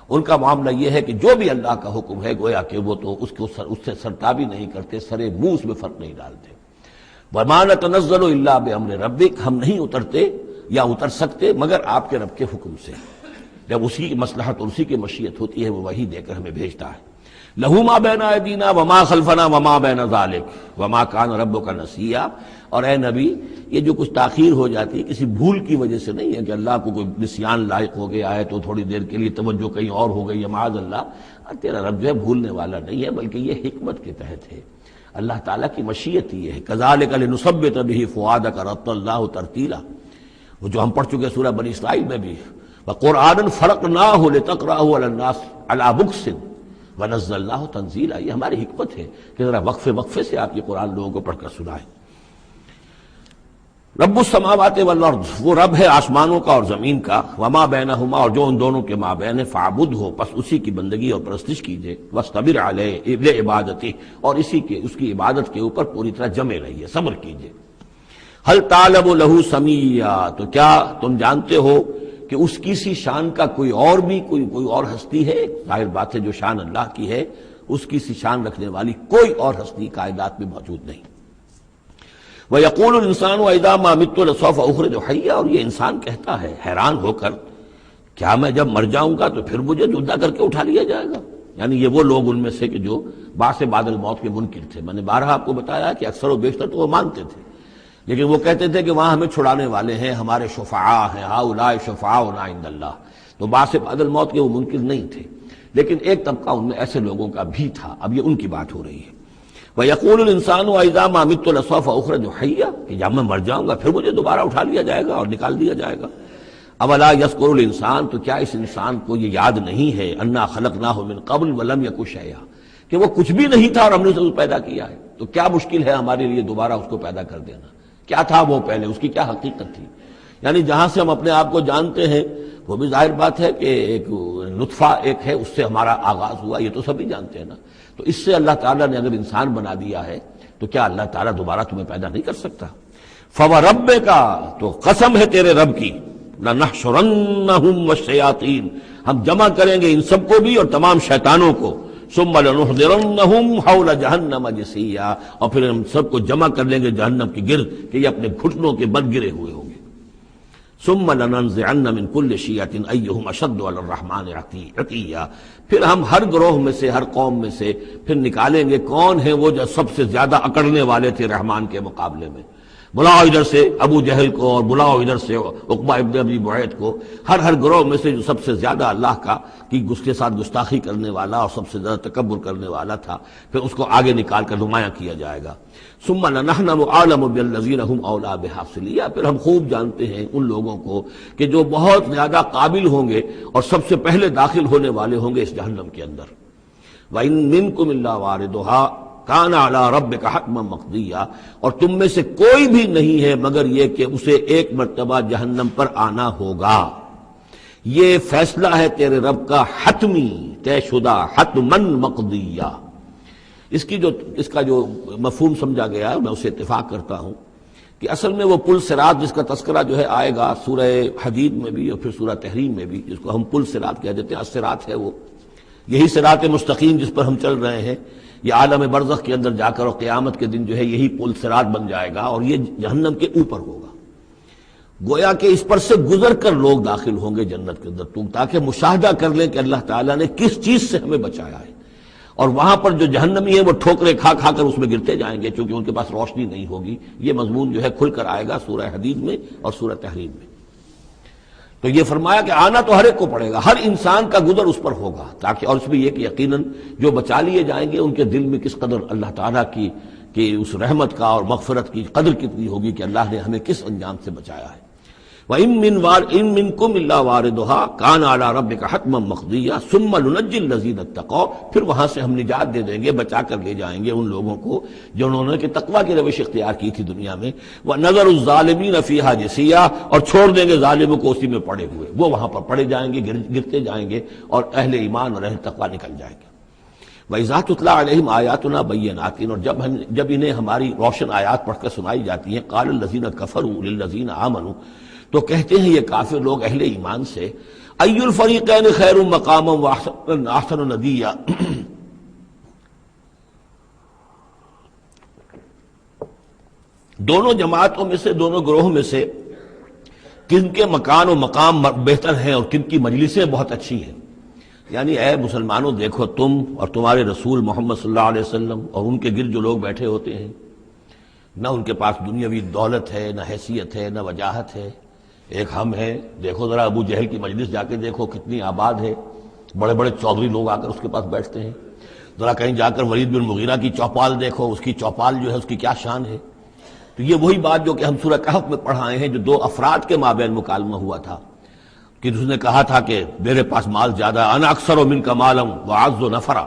ان کا معاملہ یہ ہے کہ جو بھی اللہ کا حکم ہے گویا کہ وہ تو اس سے سرتابی نہیں کرتے، سرے منہ اس میں فرق نہیں ڈالتے۔ وما نتنزل الا بامر ربک، ہم نہیں اترتے یا اتر سکتے مگر آپ کے رب کے حکم سے، جب اسی کی مصلحت اور اسی کی مشیت ہوتی ہے وہ وحی دے کر ہمیں بھیجتا ہے۔ لہو ما بین ایدینا وما خلفنا وما بین ذالک وما کان ربک نسیا، اور اے نبی یہ جو کچھ تاخیر ہو جاتی ہے کسی بھول کی وجہ سے نہیں ہے کہ اللہ کو کوئی نسیان لاحق ہو گیا ہے تو تھوڑی دیر کے لیے توجہ کہیں اور ہو گئی ہے، معاذ اللہ، تیرا رب جو ہے بھولنے والا نہیں ہے، بلکہ یہ حکمت کے تحت ہے، اللہ تعالیٰ کی مشیت یہ ہے۔ کذالک لنثبت بہ فؤادک رتل اللہ ترتیلا، وہ جو ہم پڑھ چکے سورہ بنی اسرائیل میں بھی، وقرآنا فرقناہ لتقرأہ علی الناس علی مکث ونزلناہ تنزیلا، یہ ہماری حکمت ہے کہ ذرا وقفے وقفے سے آپ یہ قرآن لوگوں کو پڑھ کر سنائیں۔ رب السماوات والارض، وہ رب ہے آسمانوں کا اور زمین کا، وما بینہما، اور جو ان دونوں کے مابین ہے، فاعبدہ، پس اسی کی بندگی اور پرستش کیجئے، واصطبر علیہ لعبادتہ، اور اس کی عبادت کے اوپر پوری طرح جمے رہیے، صبر کیجئے۔ ہل تعلم لہ سمیہ، تو کیا تم جانتے ہو کہ اس کی سی شان کا کوئی اور بھی کوئی اور ہستی ہے؟ ظاہر بات ہے جو شان اللہ کی ہے اس کی سی شان رکھنے والی کوئی اور ہستی کائنات میں موجود نہیں۔ وَيَقُولُ الْإِنسَانُ وَإِذَا مَا مِتُّ لَسَوْفَ أُخْرَجُ حَيًّا، اور یہ انسان کہتا ہے حیران ہو کر، کیا میں جب مر جاؤں گا تو پھر مجھے زندہ کر کے اٹھا لیا جائے گا؟ یعنی یہ وہ لوگ ان میں سے کہ جو بعث بعد الموت کے منکر تھے۔ میں نے بارہا آپ کو بتایا کہ اکثر و بیشتر تو وہ مانتے تھے، لیکن وہ کہتے تھے کہ وہاں ہمیں چھڑانے والے ہیں، ہمارے شفعاء ہیں، ہؤلاء شفعاؤنا عند اللہ، تو بعث بعد الموت کے وہ منکر نہیں تھے، لیکن ایک طبقہ ان میں ایسے لوگوں کا بھی تھا۔ اب یہ ان کی بات ہو رہی ہے۔ وَيَقُولُ الْإِنسَانُ وَإِذَا مَا مِتُّ لَسَوْفَ أُخْرَجُ حَيًّا، کہ جب میں مر جاؤں گا پھر مجھے دوبارہ اٹھا لیا جائے گا اور نکال دیا جائے گا۔ اولا یذکر الانسان، تو کیا اس انسان کو یہ یاد نہیں ہے، انا خلقناہ من قبل ولم یک شیئا، کہ وہ کچھ بھی نہیں تھا اور ہم نے اسے پیدا کیا ہے، تو کیا مشکل ہے ہمارے لیے دوبارہ اس کو پیدا کر دینا؟ کیا تھا وہ پہلے، اس کی کیا حقیقت تھی؟ یعنی جہاں سے ہم اپنے آپ کو جانتے ہیں وہ بھی ظاہر بات ہے کہ ایک نطفہ ایک ہے، اس سے ہمارا آغاز ہوا، یہ تو سبھی جانتے ہیں نا۔ تو اس سے اللہ تعالیٰ نے اگر انسان بنا دیا ہے تو کیا اللہ تعالیٰ دوبارہ تمہیں پیدا نہیں کر سکتا؟ فَوَرَبِّكَ، تو قسم ہے تیرے رب کی، لَنَحْشُرَنَّهُمْ وَالشَّيَاطِينَ، ہم جمع کریں گے ان سب کو بھی اور تمام شیطانوں کو، ثُمَّ لَنُحْضِرَنَّهُمْ حَوْلَ جَهَنَّمَ جِثِيًّا، اور پھر ہم سب کو جمع کر لیں گے جہنم کے گرد کہ یہ اپنے گھٹنوں کے بل گرے ہوئے ہوں گے۔ ثُمَّ لَنَنزِعَنَّ مِن كُلِّ شِيَّةٍ أَيُّهُمْ أَشَدُّ عَلَى الرَّحْمَٰنِ عِتِيًّا، پھر ہم ہر گروہ میں سے، ہر قوم میں سے پھر نکالیں گے کون ہیں وہ جو سب سے زیادہ اکڑنے والے تھے رحمان کے مقابلے میں۔ بلاؤ ادھر سے ابو جہل کو اور بلاؤ ادھر سے عقبہ ابن ابی معیط کو، ہر گروہ میں سے جو سب سے زیادہ اللہ کا کی اس کے ساتھ گستاخی کرنے والا اور سب سے زیادہ تکبر کرنے والا تھا، پھر اس کو آگے نکال کر نمایاں کیا جائے گا۔ ثم لنحن اعلم بالذین هم اولی بها صلیہ، پھر ہم خوب جانتے ہیں ان لوگوں کو کہ جو بہت زیادہ قابل ہوں گے اور سب سے پہلے داخل ہونے والے ہوں گے اس جہنم کے اندر۔ وَإِن مِّنكُمْ إِلَّا وَارِدُهَا، کان علی ربک حتما مقضیا، اور تم میں سے کوئی بھی نہیں ہے مگر یہ کہ اسے ایک مرتبہ جہنم پر آنا ہوگا، یہ فیصلہ ہے تیرے رب کا حتمی، طے شدہ، حتمن مقضیہ۔ اس کا جو مفہوم سمجھا گیا میں اسے اتفاق کرتا ہوں کہ اصل میں وہ پل صراط جس کا تذکرہ جو ہے آئے گا سورہ حدید میں بھی اور پھر سورہ تحریم میں بھی، جس کو ہم پل صراط کہہ دیتے ہیں، الصراط ہے وہ، یہی صراط مستقیم جس پر ہم چل رہے ہیں، یہ عالم برزخ کے اندر جا کر اور قیامت کے دن جو ہے یہی پل صراط بن جائے گا اور یہ جہنم کے اوپر ہوگا، گویا کہ اس پر سے گزر کر لوگ داخل ہوں گے جنت کے اندر، تاکہ مشاہدہ کر لیں کہ اللہ تعالیٰ نے کس چیز سے ہمیں بچایا ہے، اور وہاں پر جو جہنمی ہیں وہ ٹھوکریں کھا کھا کر اس میں گرتے جائیں گے چونکہ ان کے پاس روشنی نہیں ہوگی۔ یہ مضمون جو ہے کھل کر آئے گا سورہ حدید میں اور سورہ تحریم میں۔ تو یہ فرمایا کہ آنا تو ہر ایک کو پڑے گا، ہر انسان کا گزر اس پر ہوگا، تاکہ اور اس میں یہ کہ یقیناً جو بچا لیے جائیں گے ان کے دل میں کس قدر اللہ تعالیٰ کی کہ اس رحمت کا اور مغفرت کی قدر کتنی ہوگی کہ اللہ نے ہمیں کس انجام سے بچایا ہے۔ وَإِن مِّنكُمْ إِلَّا وَارِدُهَا كَانَ عَلَىٰ رَبِّكَ حَتْمًا مَّقْضِيًّا ثُمَّ نُنَجِّي الَّذِينَ اتَّقَوْا، پھر وہاں سے ہم نجات دے دیں گے، بچا کر لے جائیں گے ان لوگوں کو جنہوں نے کہ تقویٰ کی روش اختیار کی تھی دنیا میں، وَنَذَرُ الظَّالِمِينَ فِيهَا جِثِيًّا، اور چھوڑ دیں گے ظالموں کو اسی میں پڑے ہوئے، وہ وہاں پر پڑے جائیں گے، گرتے جائیں گے، اور اہل ایمان اور اہل تقویٰ نکل جائیں گے۔ وَإِذَا تُتْلَىٰ عَلَيْهِمْ آيَاتُنَا بَيِّنَاتٍ، اور جب انہیں ہماری روشن آیات پڑھ کر سنائی جاتی ہیں، قَالَ الَّذِينَ كَفَرُوا لِلَّذِينَ آمَنُوا، تو کہتے ہیں یہ کافر لوگ اہل ایمان سے، اَيُّ الْفَرِيقَيْنِ خَيْرٌ مَّقَامًا وَأَحْسَنُ نَدِيًّا، دونوں جماعتوں میں سے، دونوں گروہوں میں سے کن کے مکان و مقام بہتر ہیں اور کن کی مجلسیں بہت اچھی ہیں۔ یعنی اے مسلمانوں دیکھو، تم اور تمہارے رسول محمد صلی اللہ علیہ وسلم اور ان کے گرد جو لوگ بیٹھے ہوتے ہیں، نہ ان کے پاس دنیاوی دولت ہے، نہ حیثیت ہے، نہ وجاہت ہے، ایک ہم ہیں۔ دیکھو ذرا ابو جہل کی مجلس جا کے دیکھو کتنی آباد ہے، بڑے بڑے چودھری لوگ آ کر اس کے پاس بیٹھتے ہیں۔ ذرا کہیں جا کر ولید بن مغیرہ کی چوپال دیکھو، اس کی چوپال جو ہے اس کی کیا شان ہے۔ تو یہ وہی بات جو کہ ہم سورہ کہف میں پڑھائے ہیں، جو دو افراد کے مابین مکالمہ ہوا تھا کہ اس نے کہا تھا کہ میرے پاس مال زیادہ، انا اکثر منک مالا واعز نفرا،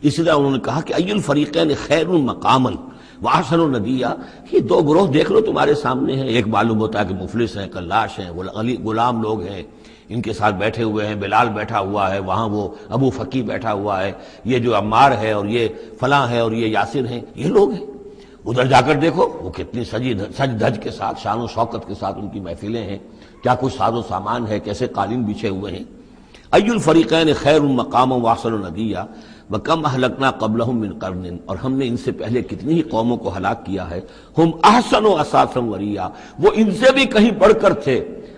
اسی طرح انہوں نے کہا کہ ای الفریقین خیر مقاما واحسن ندیا، یہ دو گروہ دیکھ لو تمہارے سامنے ہیں، ایک معلوم ہوتا ہے کہ مفلس ہیں، کلاش ہیں، غلام لوگ ہیں، ان کے ساتھ بیٹھے ہوئے ہیں، بلال بیٹھا ہوا ہے، وہاں وہ ابو فقی بیٹھا ہوا ہے، یہ جو عمار ہے اور یہ فلاں ہے اور یہ یاسر ہیں، یہ لوگ ہیں۔ ادھر جا کر دیکھو وہ کتنی سج دھج کے ساتھ، شان و شوکت کے ساتھ ان کی محفلیں ہیں، کیا کچھ ساز و سامان ہے، کیسے قالین بچھے ہوئے ہیں۔ ای الفریقین خیر مقاما واحسن ندیا وکم اہلکنا قبلہم من قرن، اور ہم نے ان سے پہلے کتنی ہی قوموں کو ہلاک کیا ہے، ہم احسن و اساسا وریا، وہ ان سے بھی کہیں بڑھ کر تھے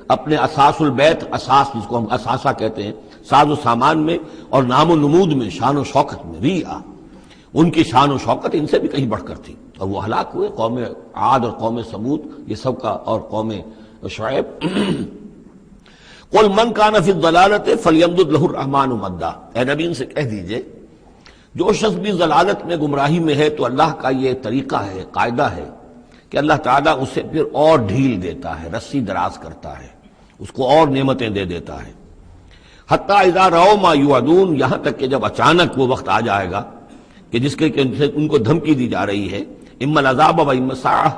اپنے اساس البیت، اساس جس کو ہم اساسہ کہتے ہیں، ساز و سامان میں اور نام و نمود میں، شان و شوکت میں، ریا، ان کی شان و شوکت ان سے بھی کہیں بڑھ کر تھی، اور وہ ہلاک ہوئے۔ قوم عاد اور قوم سمود یہ سب کا، اور قوم شعیب۔ قل من کان فی الضلالۃ فلیمدد لہ الرحمن مدا، اے نبی ان سے کہہ دیجئے جو شخص بھی ضلالت میں، گمراہی میں ہے، تو اللہ کا یہ طریقہ ہے، قاعدہ ہے کہ اللہ تعالیٰ اسے پھر اور ڈھیل دیتا ہے، رسی دراز کرتا ہے، اس کو اور نعمتیں دے دیتا ہے۔ حتیٰ اذا رأوا ما یوعدون، یہاں تک کہ جب اچانک وہ وقت آ جائے گا کہ جس کے ان کو دھمکی دی جا رہی ہے، اما العذاب و اما الساعہ،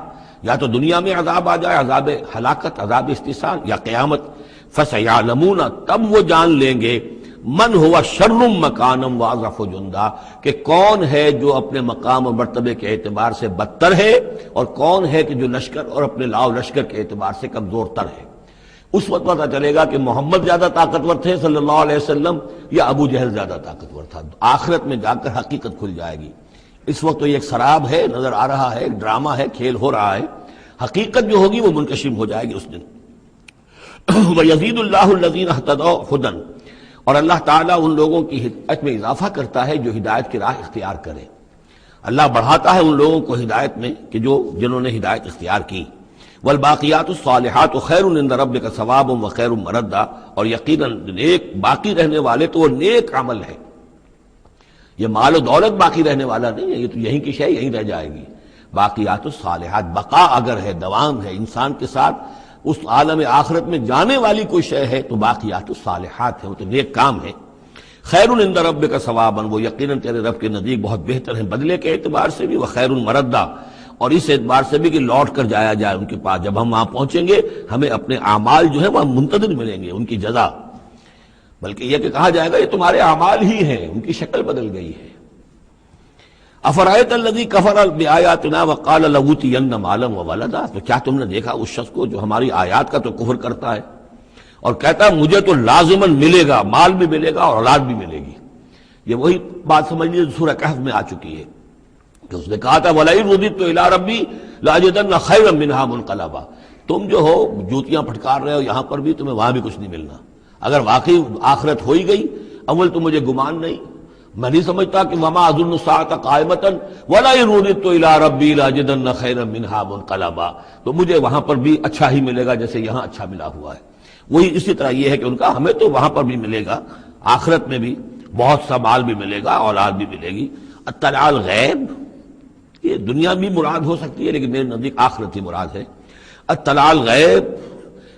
یا تو دنیا میں عذاب آ جائے، عذاب ہلاکت، عذاب استحصال، یا قیامت، فسیعلمون، تب وہ جان لیں گے، من ہوا شر مکانا واضعف جندا، کہ کون ہے جو اپنے مقام اور مرتبے کے اعتبار سے بدتر ہے، اور کون ہے کہ جو لشکر اور اپنے لاؤ لشکر کے اعتبار سے کمزور تر ہے۔ اس وقت پتہ چلے گا کہ محمد زیادہ طاقتور تھے صلی اللہ علیہ وسلم، یا ابو جہل زیادہ طاقتور تھا۔ آخرت میں جا کر حقیقت کھل جائے گی۔ اس وقت تو یہ ایک سراب ہے، نظر آ رہا ہے، ایک ڈرامہ ہے، کھیل ہو رہا ہے، حقیقت جو ہوگی وہ منکشف ہو جائے گی اس دن۔ وَيَزِيدُ اللَّهُ الَّذِينَ اهْتَدَوْا هُدًى، اور اللہ تعالیٰ ان لوگوں کی ہدایت میں اضافہ کرتا ہے جو ہدایت کی راہ اختیار کرے، اللہ بڑھاتا ہے ان لوگوں کو ہدایت میں کہ جنہوں نے ہدایت اختیار کی۔ والباقیات الصالحات خیر عند ربک ثوابا وخیر مردا، اور یقیناً نیک باقی رہنے والے تو وہ نیک عمل ہے، یہ مال و دولت باقی رہنے والا نہیں ہے، یہ تو یہیں کی شے یہیں رہ جائے گی۔ باقیات الصالحات، بقا اگر ہے، دوام ہے انسان کے ساتھ، اس عالم آخرت میں جانے والی کوئی شے ہے تو باقیات الصالحات ہے، وہ تو نیک کام ہے۔ خیر عند ربک ثوابا، وہ یقیناً تیرے رب کے نزدیک بہت بہتر ہیں بدلے کے اعتبار سے بھی، وخیر مردا، اور اس اعتبار سے بھی کہ لوٹ کر جایا جائے ان کے پاس، جب ہم وہاں پہنچیں گے ہمیں اپنے اعمال جو ہیں وہ منتظر ملیں گے، ان کی جزا، بلکہ یہ کہ کہا جائے گا یہ تمہارے اعمال ہی ہیں، ان کی شکل بدل گئی ہے۔ افرأیت الذی کفر بآیاتنا وقال لأوتین مالا وولدا، تو کیا تم نے دیکھا اس شخص کو جو ہماری آیات کا تو کفر کرتا ہے اور کہتا ہے مجھے تو لازماً ملے گا، مال بھی ملے گا اور اولاد بھی ملے گی۔ یہ وہی بات سمجھ لیجیے سورہ کہف میں آ چکی ہے کہ اس نے کہا تھا وَلَئِن رُدِدتُّ إِلَىٰ رَبِّي لَأَجِدَنَّ خَيْرًا مِّنْهَا مُنقَلَبًا، تم جو ہو جوتیاں پھٹکار رہے ہو یہاں پر بھی، تمہیں وہاں بھی کچھ نہیں ملنا۔ اگر واقعی آخرت ہو ہی گئی، اول تو مجھے گمان نہیں، میں نہیں سمجھتا کہ وما اظن الساعۃ قائمۃ ولئن رددت الی ربی لاجدن خیرا منها منقلبا، تو مجھے وہاں پر بھی اچھا ہی ملے گا جیسے یہاں اچھا ملا ہوا ہے۔ وہی اسی طرح یہ ہے کہ ان کا ہمیں تو وہاں پر بھی ملے گا، آخرت میں بھی بہت سا مال بھی ملے گا، اولاد بھی ملے گی۔ اطلاع الغیب، یہ دنیا بھی مراد ہو سکتی ہے لیکن میرے نزدیک آخرت ہی مراد ہے۔ اطلاع الغیب،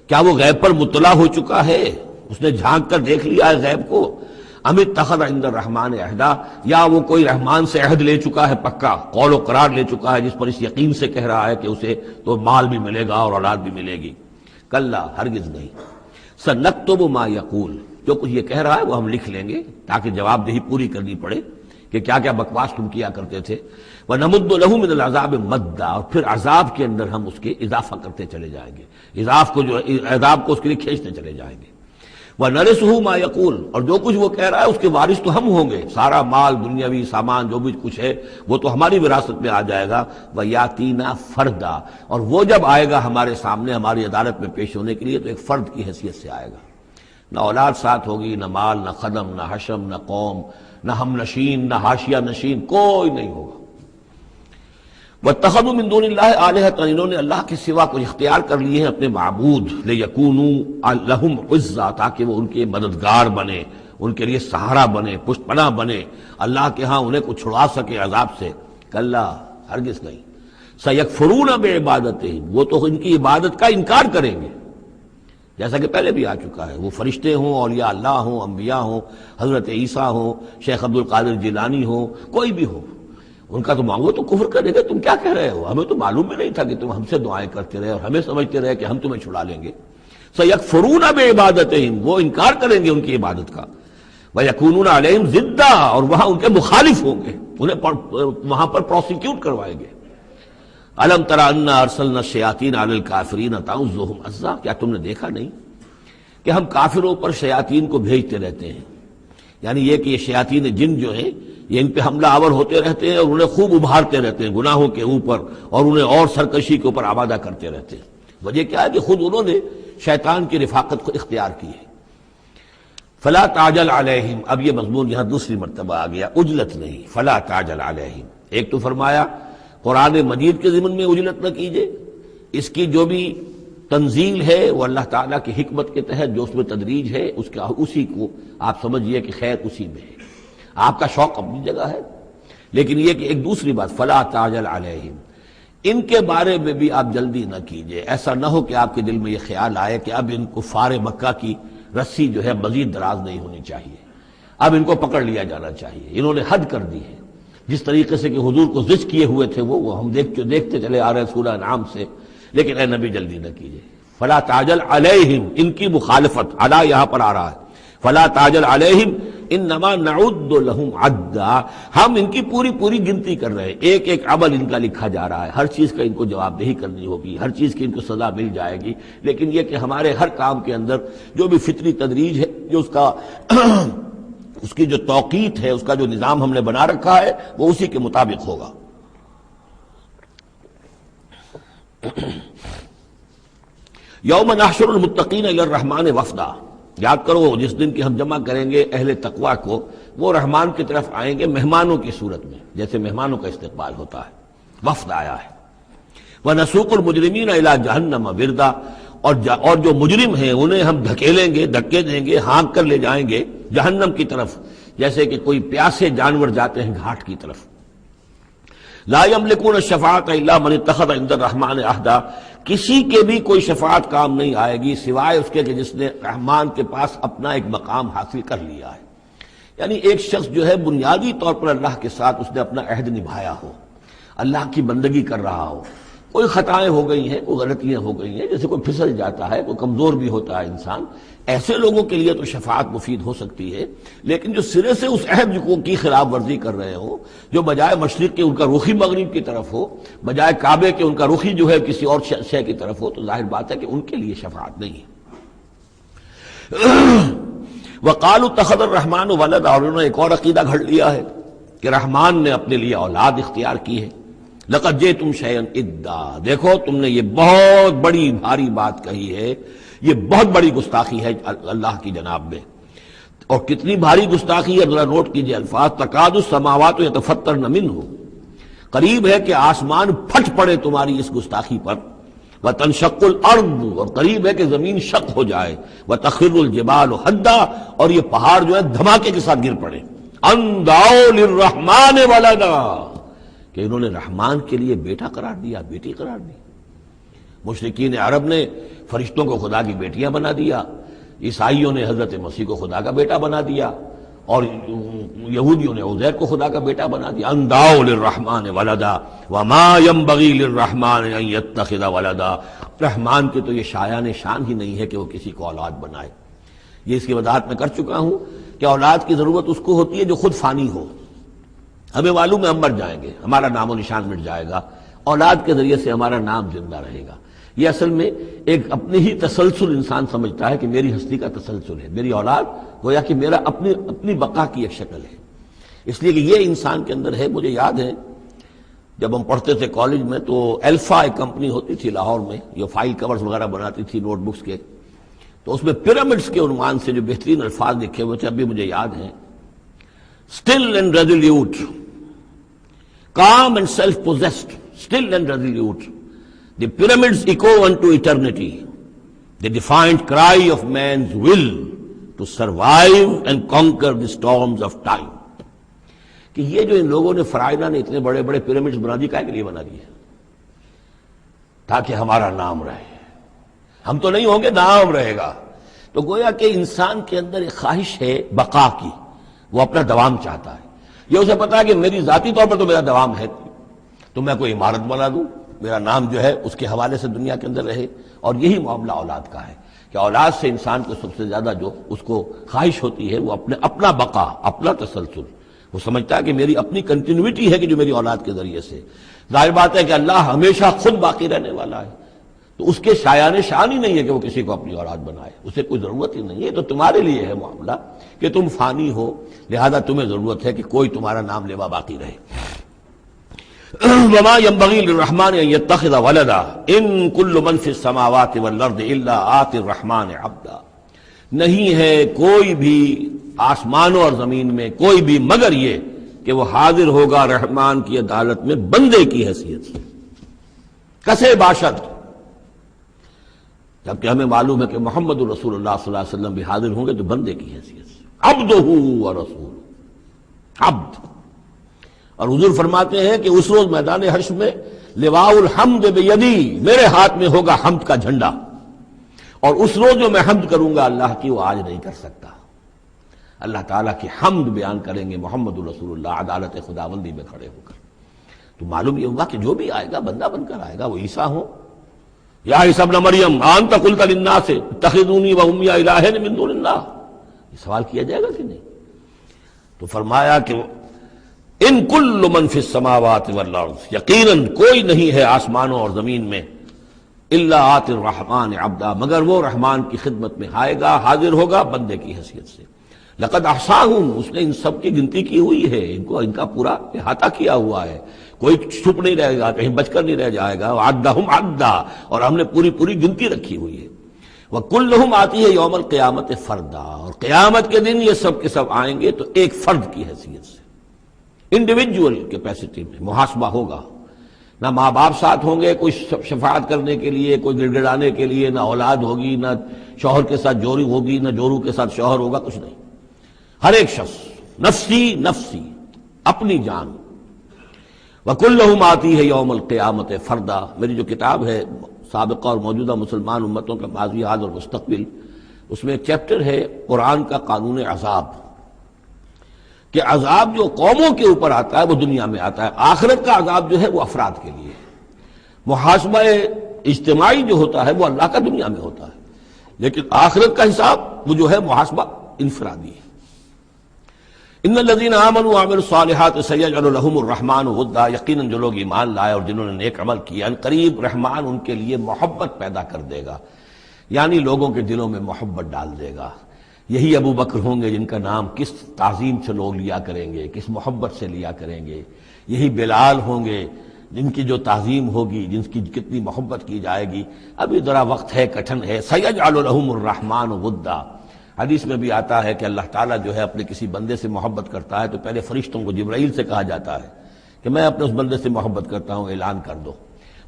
کیا وہ غیب پر مطلع ہو چکا ہے، اس نے جھانک کر دیکھ لیا ہے غیب کو؟ ام اتخذ عند الرحمن عہدا، یا وہ کوئی رحمان سے عہد لے چکا ہے پکا، قول و قرار لے چکا ہے جس پر اس یقین سے کہہ رہا ہے کہ اسے تو مال بھی ملے گا اور اولاد بھی ملے گی؟ کلا، ہرگز نہیں۔ سنکتب ما یقول، جو کچھ یہ کہہ رہا ہے وہ ہم لکھ لیں گے تاکہ جواب دہی پوری کرنی پڑے کہ کیا کیا بکواس تم کیا کرتے تھے۔ وَنَمُدُّ لَهُ مِنَ الْعَذَابِ مَدًّا، اور پھر عذاب کے اندر ہم اس کے اضافہ کرتے چلے جائیں گے، عذاب کو اس کے لیے کھینچتے چلے جائیں گے۔ وَنَرِثُهُ مَا يَقُولُ، اور جو کچھ وہ کہہ رہا ہے اس کے وارث تو ہم ہوں گے، سارا مال دنیاوی سامان جو بھی کچھ ہے وہ تو ہماری وراثت میں آ جائے گا۔ وَيَأْتِينَا فَرْدًا، اور وہ جب آئے گا ہمارے سامنے ہماری عدالت میں پیش ہونے کے لیے تو ایک فرد کی حیثیت سے آئے گا، نہ اولاد ساتھ ہوگی، نہ مال، نہ خدم، نہ حشم، نہ قوم، نہ ہم نشین، نہ حاشیہ نشین، کوئی نہیں ہوگا۔ وَاتَّخَذُوا مِن دُونِ اللَّهِ آلِهَةً، انہوں نے اللہ کے سوا کو اختیار کر لیے ہیں اپنے معبود، لِيَكُونُوا لَهُمْ عِزًّا، تاکہ وہ ان کے مددگار بنے، ان کے لیے سہارا بنے، پشت پناہ بنے، اللہ کے ہاں انہیں کو چھڑا سکے عذاب سے۔ کلا، ہرگز نہیں۔ سَيَكْفُرُونَ بِعِبَادَتِهِمْ، وہ تو ان کی عبادت کا انکار کریں گے، جیسا کہ پہلے بھی آ چکا ہے، وہ فرشتے ہوں، اولیاء اللہ ہوں، انبیاء ہوں، حضرت عیسیٰ ہوں، شیخ عبد القادر جیلانی ہوں، کوئی بھی ہو، ان کا تو مانگو تو کفر کرے گا، تم کیا کہہ رہے ہو، ہمیں تو معلوم بھی نہیں تھا کہ تم ہم سے دعائیں کرتے رہے اور ہمیں سمجھتے رہے کہ ہم تمہیں چھڑا لیں گے۔ سَيَكْفُرُونَ بِعِبَادَتِهِمْ، وہ انکار کریں گے ان کی عبادت کا۔ وَيَكُونُونَ عَلَيْهِمْ ضِدًّا، اور وہاں ان کے مخالف ہوں گے، انہیں وہاں پر پروسیکیوٹ کروائیں گے۔ أَلَمْ تَرَ أَنَّا أَرْسَلْنَا الشَّيَاطِينَ عَلَى الْكَافِرِينَ تَعُزُّهُمْ عَزًّا، کیا تم نے دیکھا نہیں کہ ہم کافروں پر شیاطین کو بھیجتے رہتے ہیں، یعنی یہ کہ یہ شیاطین جن جو ہیں یہ ان پہ حملہ آور ہوتے رہتے ہیں اور انہیں خوب ابھارتے رہتے ہیں گناہوں کے اوپر، اور انہیں اور سرکشی کے اوپر آمادہ کرتے رہتے ہیں۔ وجہ کیا ہے کہ خود انہوں نے شیطان کی رفاقت کو اختیار کی ہے۔ فلا تعجل علیہم، اب یہ مضمون یہاں دوسری مرتبہ آ گیا، عجلت نہیں، فلا تعجل علیہم۔ ایک تو فرمایا قرآن مجید کے ضمن میں عجلت نہ کیجئے، اس کی جو بھی تنزیل ہے وہ اللہ تعالیٰ کی حکمت کے تحت جو اس میں تدریج ہے اسی کو آپ سمجھیے کہ خیر اسی میں ہے، آپ کا شوق اپنی جگہ ہے، لیکن یہ کہ ایک دوسری بات فلا تعجل علیہم، ان کے بارے میں بھی آپ جلدی نہ کیجئے، ایسا نہ ہو کہ آپ کے دل میں یہ خیال آئے کہ اب ان کفار مکہ کی رسی جو ہے مزید دراز نہیں ہونی چاہیے، اب ان کو پکڑ لیا جانا چاہیے، انہوں نے حد کر دی ہے، جس طریقے سے کہ حضور کو زج کیے ہوئے تھے وہ ہم دیکھتے چلے آ رہے ہیں سورہ انعام سے، لیکن اے نبی جلدی نہ کیجئے۔ فلا تعجل علیہم، ان کی مخالفت، علی یہاں پر آ رہا ہے، فلا تعجل علیہم انما نعد لہم عدا، ہم ان کی پوری گنتی کر رہے ہیں، ایک ایک عمل ان کا لکھا جا رہا ہے، ہر چیز کا ان کو جواب دہی کرنی ہوگی، ہر چیز کی ان کو سزا مل جائے گی، لیکن یہ کہ ہمارے ہر کام کے اندر جو بھی فطری تدریج ہے، جو اس کا اس کی جو توقیت ہے، اس کا جو نظام ہم نے بنا رکھا ہے وہ اسی کے مطابق ہوگا۔ یوم نحشر المتقین الی الرحمن وفدا، یاد کرو جس دن کی ہم جمع کریں گے اہل تقویٰ کو، وہ رحمان کی طرف آئیں گے مہمانوں کی صورت میں، جیسے مہمانوں کا استقبال ہوتا ہے، وفد آیا ہے۔ وَنَسُوقُ الْمُجْرِمِينَ إِلَىٰ جَهَنَّمَ وِرْدًا، اور جو مجرم ہیں انہیں ہم دھکیلیں گے، دھکے دیں گے، ہانک کر لے جائیں گے جہنم کی طرف، جیسے کہ کوئی پیاسے جانور جاتے ہیں گھاٹ کی طرف۔ لا يملكون الشفاعة الا من اتخذ عند الرحمن عہدا، کسی کے بھی کوئی شفاعت کام نہیں آئے گی سوائے اس کے کہ جس نے رحمان کے پاس اپنا ایک مقام حاصل کر لیا ہے۔ یعنی ایک شخص جو ہے بنیادی طور پر اللہ کے ساتھ اس نے اپنا عہد نبھایا ہو، اللہ کی بندگی کر رہا ہو، کوئی خطائیں ہو گئی ہیں، کوئی غلطیاں ہو گئی ہیں، جیسے کوئی پھسل جاتا ہے، کوئی کمزور بھی ہوتا ہے انسان، ایسے لوگوں کے لیے تو شفاعت مفید ہو سکتی ہے۔ لیکن جو سرے سے اس عہد کی خلاف ورزی کر رہے ہو، جو بجائے مشرق کے ان کا رخی مغرب کی طرف ہو، بجائے کعبے کے ان کا رخی جو ہے کسی اور شے کی طرف ہو، تو ظاہر بات ہے کہ ان کے لیے شفاعت نہیں ہے۔ وقالوا اتخذ الرحمن ولدا، اور انہوں نے ایک اور عقیدہ گھڑ لیا ہے کہ رحمان نے اپنے لیے اولاد اختیار کی ہے۔ لقد جئتم شیئا ادا، دیکھو تم نے یہ بہت بڑی بھاری بات کہی ہے، یہ بہت بڑی گستاخی ہے اللہ کی جناب میں۔ اور کتنی بھاری گستاخی ہے ذرا نوٹ کیجئے الفاظ، تکاد السماوات یتفطرن منہ، قریب ہے کہ آسمان پھٹ پڑے تمہاری اس گستاخی پر، وتنشق الارض، اور قریب ہے کہ زمین شق ہو جائے، وتخر الجبال حدا، اور یہ پہاڑ جو ہے دھماکے کے ساتھ گر پڑے، ان دعوا للرحمن ولدا، کہ انہوں نے رحمان کے لیے بیٹا قرار دیا، بیٹی قرار دی۔ مشرکین عرب نے فرشتوں کو خدا کی بیٹیاں بنا دیا، عیسائیوں نے حضرت مسیح کو خدا کا بیٹا بنا دیا، اور یہودیوں نے عزیر کو خدا کا بیٹا بنا دیا۔ ان دعوا للرحمن ولدا وما ينبغي للرحمن ان يتخذ ولدا، رحمان کے تو یہ شایان شان ہی نہیں ہے کہ وہ کسی کو اولاد بنائے۔ یہ اس کی وضاحت میں کر چکا ہوں کہ اولاد کی ضرورت اس کو ہوتی ہے جو خود فانی ہو۔ ہمیں معلوم ہے ہم مر جائیں گے، ہمارا نام و نشان مٹ جائے گا، اولاد کے ذریعے سے ہمارا نام زندہ رہے گا۔ یہ اصل میں ایک اپنی ہی تسلسل انسان سمجھتا ہے کہ میری ہستی کا تسلسل ہے، میری اولاد گویا کہ میرا اپنی بقا کی ایک شکل ہے۔ اس لیے کہ یہ انسان کے اندر ہے۔ مجھے یاد ہے جب ہم پڑھتے تھے کالج میں تو الفا ایک کمپنی ہوتی تھی لاہور میں، یہ فائل کورز وغیرہ بناتی تھی نوٹ بکس کے، تو اس میں پیرامڈس کے عنوان سے جو بہترین الفاظ لکھے ہوئے تھے اب بھی مجھے یاد ہیں، still and resolute, calm and self-possessed, still and resolute, the pyramids echo unto eternity, the defiant cry of man's will to survive and conquer the storms of time۔ کہ یہ جو ان لوگوں نے فرائضہ نے اتنے بڑے بڑے پیرامڈز بنا دی، کائے کے لیے بنا دیے؟ تاکہ ہمارا نام رہے، ہم تو نہیں ہوں گے، نام رہے گا۔ تو گویا کہ انسان کے اندر ایک خواہش ہے بقا کی، وہ اپنا دوام چاہتا ہے۔ یہ اسے پتا ہے کہ میری ذاتی طور پر تو میرا دوام ہے، تو میں کوئی عمارت بنا دوں، میرا نام جو ہے اس کے حوالے سے دنیا کے اندر رہے۔ اور یہی معاملہ اولاد کا ہے کہ اولاد سے انسان کو سب سے زیادہ جو اس کو خواہش ہوتی ہے وہ اپنا بقا، اپنا تسلسل۔ وہ سمجھتا ہے کہ میری اپنی کنٹینیوٹی ہے کہ جو میری اولاد کے ذریعے سے۔ ظاہر بات ہے کہ اللہ ہمیشہ خود باقی رہنے والا ہے، تو اس کے شایان شان ہی نہیں ہے کہ وہ کسی کو اپنی اولاد بنائے، اسے کوئی ضرورت ہی نہیں ہے۔ تو تمہارے لیے ہے معاملہ کہ تم فانی ہو، لہذا تمہیں ضرورت ہے کہ کوئی تمہارا نام لیوا باقی رہے۔ وما ينبغي للرحمن ان يتخذ ولدا ان كل من في السماوات والارض الا آتي الرحمن عبدا، نہیں ہے کوئی بھی آسمانوں اور زمین میں کوئی بھی مگر یہ کہ وہ حاضر ہوگا رحمان کی عدالت میں بندے کی حیثیت سے، کسے باشد، جبکہ ہمیں معلوم ہے کہ محمد رسول اللہ صلی اللہ علیہ وسلم بھی حاضر ہوں گے تو بندے کی حیثیت سے، عبدہ ورسول، عبد۔ اور حضور فرماتے ہیں کہ اس روز میدان حشر میں لواء الحمد بیدی، میرے ہاتھ میں ہوگا حمد کا جھنڈا، اور اس روز جو میں حمد کروں گا اللہ کی وہ آج نہیں کر سکتا۔ اللہ تعالیٰ کی حمد بیان کریں گے محمد رسول اللہ عدالت خداوندی میں کھڑے ہو کر۔ تو معلوم یہ ہوا کہ جو بھی آئے گا بندہ بن کر آئے گا، وہ عیسیٰ ہو یا عیسیٰ ابن مریم انت قلت للناس اتخذونی وامي الہین من دون اللہ، یہ سوال کیا جائے گا کہ نہیں؟ تو فرمایا کہ ان کل من فی السماوات والارض، یقیناً کوئی نہیں ہے آسمانوں اور زمین میں، الا آتی الرحمن عبدا، مگر وہ رحمان کی خدمت میں آئے گا، حاضر ہوگا بندے کی حیثیت سے۔ لقد احصاہم، اس نے ان سب کی گنتی کی ہوئی ہے، ان کا پورا احاطہ کیا ہوا ہے، کوئی چھپ نہیں رہے گا، کہیں بچ کر نہیں رہ جائے گا۔ وعدہم عدا، اور ہم نے پوری گنتی رکھی ہوئی ہے۔ وکلہم آتی ہے یوم القیامت فردا، اور قیامت کے دن یہ سب کے سب آئیں گے تو ایک فرد کی حیثیت سے، انڈیویجول کیپیسٹی میں محاسبہ ہوگا۔ نہ ماں باپ ساتھ ہوں گے کوئی شفاعت کرنے کے لیے، کوئی گڑ گڑانے کے لیے، نہ اولاد ہوگی، نہ شوہر کے ساتھ جوری ہوگی، نہ جورو کے ساتھ شوہر ہوگا، کچھ نہیں۔ ہر ایک شخص نفسی نفسی، اپنی جان۔ وَكُلُّهُمْ آتی ہے یوم القیامت فردا، میری جو کتاب ہے سابقہ اور موجودہ مسلمان امتوں کا ماضی حال اور مستقبل، اس میں ایک چیپٹر ہے قرآن کا قانون عذاب۔ کہ عذاب جو قوموں کے اوپر آتا ہے وہ دنیا میں آتا ہے، آخرت کا عذاب جو ہے وہ افراد کے لیے ہے۔ محاسبہ اجتماعی جو ہوتا ہے وہ اللہ کا دنیا میں ہوتا ہے، لیکن آخرت کا حساب وہ جو ہے محاسبہ انفرادی ہے۔ ان الذین آمنوا وعملوا الصالحات سیجعل لهم الرحمن ودا، یقیناً جو لوگ ایمان لائے اور جنہوں نے نیک عمل کیا، ان قریب رحمان ان کے لیے محبت پیدا کر دے گا، یعنی لوگوں کے دلوں میں محبت ڈال دے گا۔ یہی ابو بکر ہوں گے جن کا نام کس تعظیم سے لوگ لیا کریں گے، کس محبت سے لیا کریں گے۔ یہی بلال ہوں گے جن کی جو تعظیم ہوگی، جن کی کتنی محبت کی جائے گی۔ ابھی ذرا وقت ہے، کٹھن ہے۔ سیجعل لهم الرحمن ودا، حدیث میں بھی آتا ہے کہ اللہ تعالیٰ جو ہے اپنے کسی بندے سے محبت کرتا ہے تو پہلے فرشتوں کو، جبرائیل سے کہا جاتا ہے کہ میں اپنے اس بندے سے محبت کرتا ہوں، اعلان کر دو۔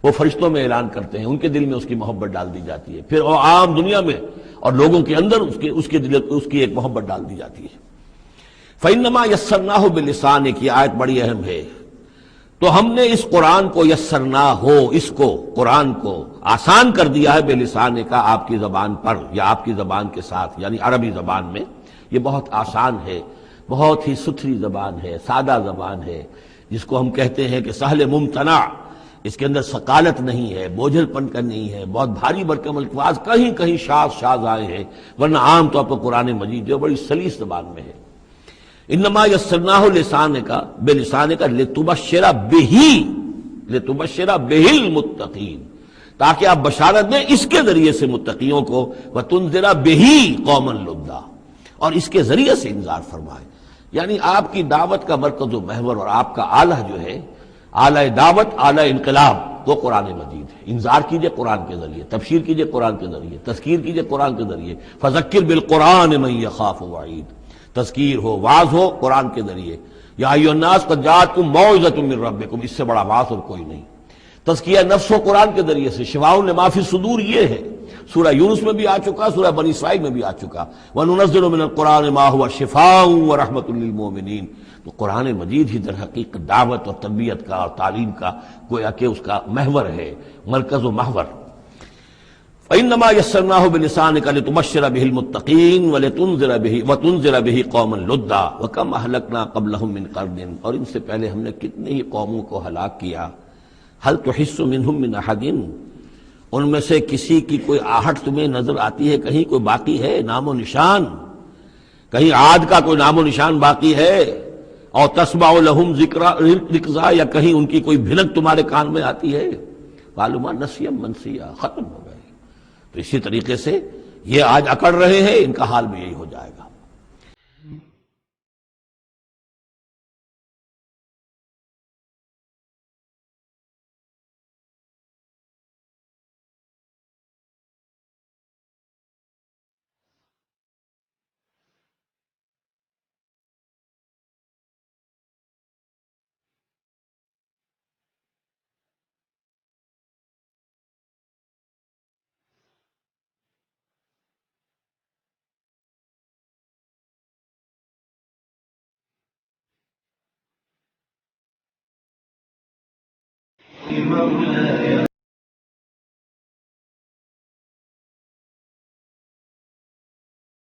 وہ فرشتوں میں اعلان کرتے ہیں، ان کے دل میں اس کی محبت ڈال دی جاتی ہے، پھر وہ عام دنیا میں اور لوگوں کے اندر اس کی ایک محبت ڈال دی جاتی ہے۔ فَإِنَّمَا يَسَّرْنَاهُ بِلِسَانِكَ، یہ آیت بڑی اہم ہے۔ تو ہم نے اس قرآن کو یسرنا ہو، اس کو قرآن کو آسان کر دیا ہے، بلسان کا، آپ کی زبان پر یا آپ کی زبان کے ساتھ، یعنی عربی زبان میں۔ یہ بہت آسان ہے، بہت ہی ستھری زبان ہے، سادہ زبان ہے، جس کو ہم کہتے ہیں کہ سہل ممتنع، اس کے اندر ثقالت نہیں ہے، بوجھل پن کا نہیں ہے، بہت بھاری بھرکم الفاظ کہیں کہیں شاذ آئے ہیں، ورنہ عام طور پر قرآن مجید جو بڑی سلیس زبان میں ہے۔ انما یسرناہ لسانک، بلسانک لتبشر بہ المتقین، تاکہ آپ بشارت دیں اس کے ذریعے سے متقیوں کو، وتنذر بہ قوما لدا، اور اس کے ذریعے سے انذار فرمائے۔ یعنی آپ کی دعوت کا مرکز و محور اور آپ کا آلہ جو ہے، آلہ دعوت، آلہ انقلاب، وہ قرآن مجید ہے۔ انذار کیجئے قرآن کے ذریعے، تبشیر کیجئے قرآن کے ذریعے، تذکیر کیجئے قرآن کے ذریعے۔ فذکر بالقرآن من یخاف وعید، تذکیر ہو، واعظ ہو قرآن کے ذریعے۔ یا ایھا الناس قد جاءتکم موعظۃ من ربکم، اس سے بڑا واعظ اور کوئی نہیں۔ تزکیہ نفس ہو قرآن کے ذریعے سے، شفاء لما فی الصدور یہ ہے۔ سورہ یونس میں بھی آ چکا، سورہ بنی اسرائیل میں بھی آ چکا، وَنُنَزِّلُ مِنَ الْقُرْآنِ مَا هُوَ شِفَاءٌ وَرَحْمَةٌ لِّلْمُؤْمِنِينَ۔ تو قرآن مجید ہی در حقیقت دعوت اور تربیت کا اور تعلیم کا گویا کہ اس کا محور ہے، مرکز و محور۔ فَإِنَّمَا يَسَّرْنَاهُ بِلِسَانِكَ لِتُبَشِّرَ بِهِ الْمُتَّقِينَ وَتُنذِرَ بِهِ قَوْمًا لُدًّا وَكَمْ أَهْلَكْنَا قَبْلَهُم مِّن قَرْنٍ، اور ان سے پہلے ہم نے کتنی ہی قوموں کو ہلاک کیا۔ هل تحس منهم من احد، ان میں سے کسی کی کوئی آہٹ تمہیں نظر آتی ہے؟ کہیں کوئی باقی ہے نام و نشان؟ کہیں عاد کا کوئی نام و نشان باقی ہے؟ اور تسمع لهم رکزا، یا کہیں ان کی کوئی بھنک تمہارے کان میں آتی ہے؟ معلومات نسیم منسیہ، ختم ہو گئے۔ تو اسی طریقے سے یہ آج اکڑ رہے ہیں، ان کا حال بھی یہی ہو جائے گا۔ مولاي